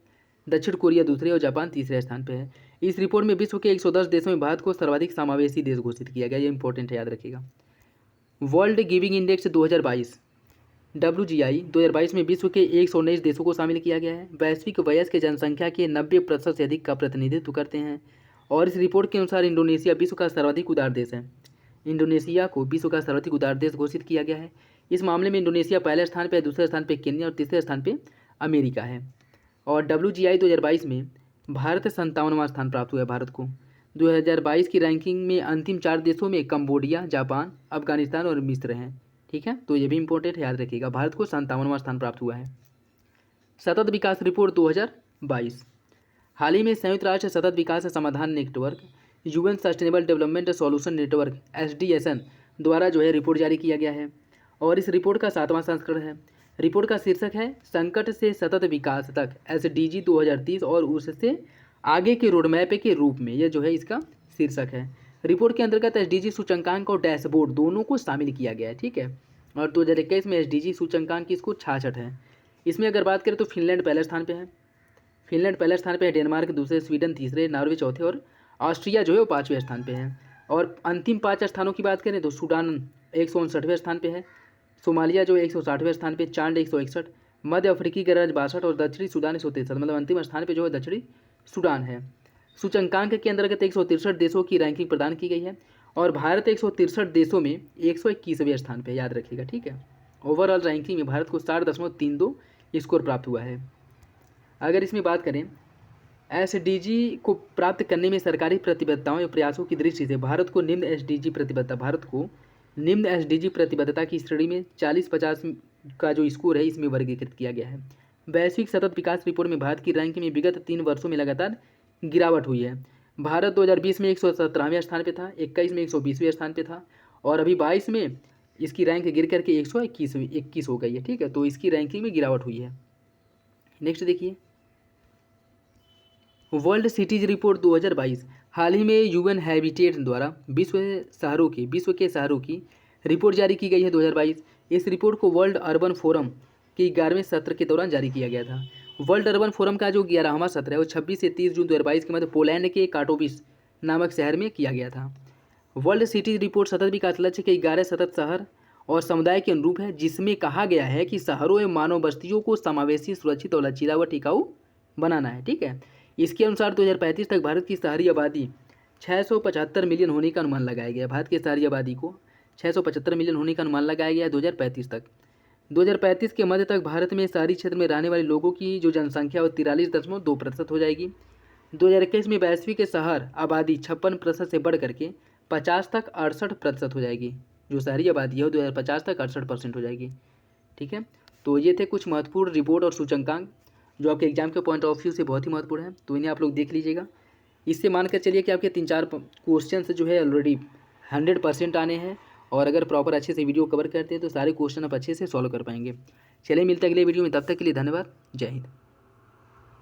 Speaker 1: दक्षिण कोरिया दूसरे और जापान तीसरे स्थान पर है। इस रिपोर्ट में विश्व के 110 देशों में भारत को सर्वाधिक समावेशी देश घोषित किया गया। ये इंपॉर्टेंट है, याद रखिएगा। वर्ल्ड गिविंग इंडेक्स 2022 WGI 2022 में विश्व के 119 देशों को शामिल किया गया है। वैश्विक वयस्क जनसंख्या के 90% से अधिक का प्रतिनिधित्व करते हैं और इस रिपोर्ट के अनुसार इंडोनेशिया विश्व का सर्वाधिक उदार देश है। इंडोनेशिया को विश्व का सर्वाधिक उदार देश घोषित किया गया है। इस मामले में इंडोनेशिया पहले स्थान पर है, दूसरे स्थान पर केन्या और तीसरे स्थान पर अमेरिका है। और WGI 2022 में भारत 57वां स्थान प्राप्त हुआ है। भारत को 2022 की रैंकिंग में अंतिम 4 देशों में कंबोडिया, जापान, अफगानिस्तान और मिस्र हैं। ठीक है, तो ये भी इंपॉर्टेंट है, याद रखिएगा। भारत को 57वां स्थान प्राप्त हुआ है। सतत विकास रिपोर्ट 2022। हाल ही में संयुक्त राष्ट्र सतत विकास समाधान network UN sustainable development solution network SDSN द्वारा जो है रिपोर्ट जारी किया गया है और इस रिपोर्ट का 7वां संस्करण है। रिपोर्ट का शीर्षक है संकट से सतत विकास तक SDG 2030 और उससे आगे के रोडमैप के रूप में, यह जो है इसका शीर्षक है। रिपोर्ट के अंतर्गत SDG सूचकांक और डैशबोर्ड दोनों को शामिल किया गया है। ठीक है, और 2021 में SDG सूचकांक इसको 66 है। इसमें अगर बात करें तो फिनलैंड पहले स्थान पे है। डेनमार्क दूसरे, स्वीडन तीसरे, नॉर्वे चौथे और ऑस्ट्रिया जो है वो 5वें स्थान पे है। और अंतिम 5 स्थानों की बात करें तो सूडान 159वें स्थान पे है, सोमालिया जो 160वें स्थान पे, चांड 161, मध्य अफ्रीकी गणराज्य 62 और दक्षिणी सूडान 163। मतलब अंतिम स्थान पे जो है दक्षिणी सूडान है। सूचकांक के अंतर्गत 163 देशों की रैंकिंग प्रदान की गई है और भारत 163 देशों में 121वें स्थान पे, याद रखिएगा। ठीक है, ओवरऑल रैंकिंग में भारत को 60.32 स्कोर प्राप्त हुआ है। अगर इसमें बात करें SDG को प्राप्त करने में सरकारी प्रतिबद्धताओं या प्रयासों की दृष्टि से भारत को निम्न SDG प्रतिबद्धता की श्रेणी में 40-50 का जो स्कोर है इसमें वर्गीकृत किया गया है। वैश्विक सतत विकास रिपोर्ट में भारत की रैंकिंग में विगत 3 वर्षों में लगातार गिरावट हुई है। भारत 2020 में 117वें स्थान पे था, 21 में 120वें स्थान पे था और अभी 22 में इसकी रैंक गिर करके 121 हो गई है। ठीक है, तो इसकी रैंकिंग में गिरावट हुई है। नेक्स्ट देखिए, वर्ल्ड सिटीज रिपोर्ट 2022। हाल ही में UN हैबिटेट द्वारा विश्व के शहरों की रिपोर्ट जारी की गई है 2022। इस रिपोर्ट को वर्ल्ड अर्बन फोरम के 11वें सत्र के दौरान जारी किया गया था। वर्ल्ड अर्बन फोरम का जो 11वां सत्र है वो 26 से 30 जून 2022 के मध्य पोलैंड के काटोविस नामक शहर में किया गया था। वर्ल्ड सिटीज रिपोर्ट सतत विकास लक्ष्य के 11 सतत शहर और समुदाय के अनुरूप है, जिसमें कहा गया है कि शहरों एवं मानव बस्तियों को समावेशी, सुरक्षित और लचीला व टिकाऊ बनाना है। ठीक है, इसके अनुसार 2035 तक भारत की शहरी आबादी 675 मिलियन होने का अनुमान लगाया गया है। भारत की शहरी आबादी को 675 मिलियन होने का अनुमान लगाया गया है 2035 तक। 2035 के मध्य तक भारत में शहरी क्षेत्र में रहने वाले लोगों की जो जनसंख्या वो 43.2% हो जाएगी। 2021 में वैश्विक शहर आबादी 56% से बढ़ करके 50 तक 68% हो जाएगी। जो शहरी आबादी है वो 2050 तक 68% हो जाएगी। ठीक है, तो ये थे कुछ महत्वपूर्ण रिपोर्ट और सूचकांक जो आपके एग्जाम के पॉइंट ऑफ व्यू से बहुत ही महत्वपूर्ण है, तो इन्हें आप लोग देख लीजिएगा। इससे मानकर चलिए कि आपके 3-4 क्वेश्चन जो है ऑलरेडी 100% आने हैं और अगर प्रॉपर अच्छे से वीडियो कवर करते हैं तो सारे क्वेश्चन आप अच्छे से सॉल्व कर पाएंगे। चलिए मिलते हैं अगले वीडियो में, तब तक के लिए धन्यवाद। जय हिंद।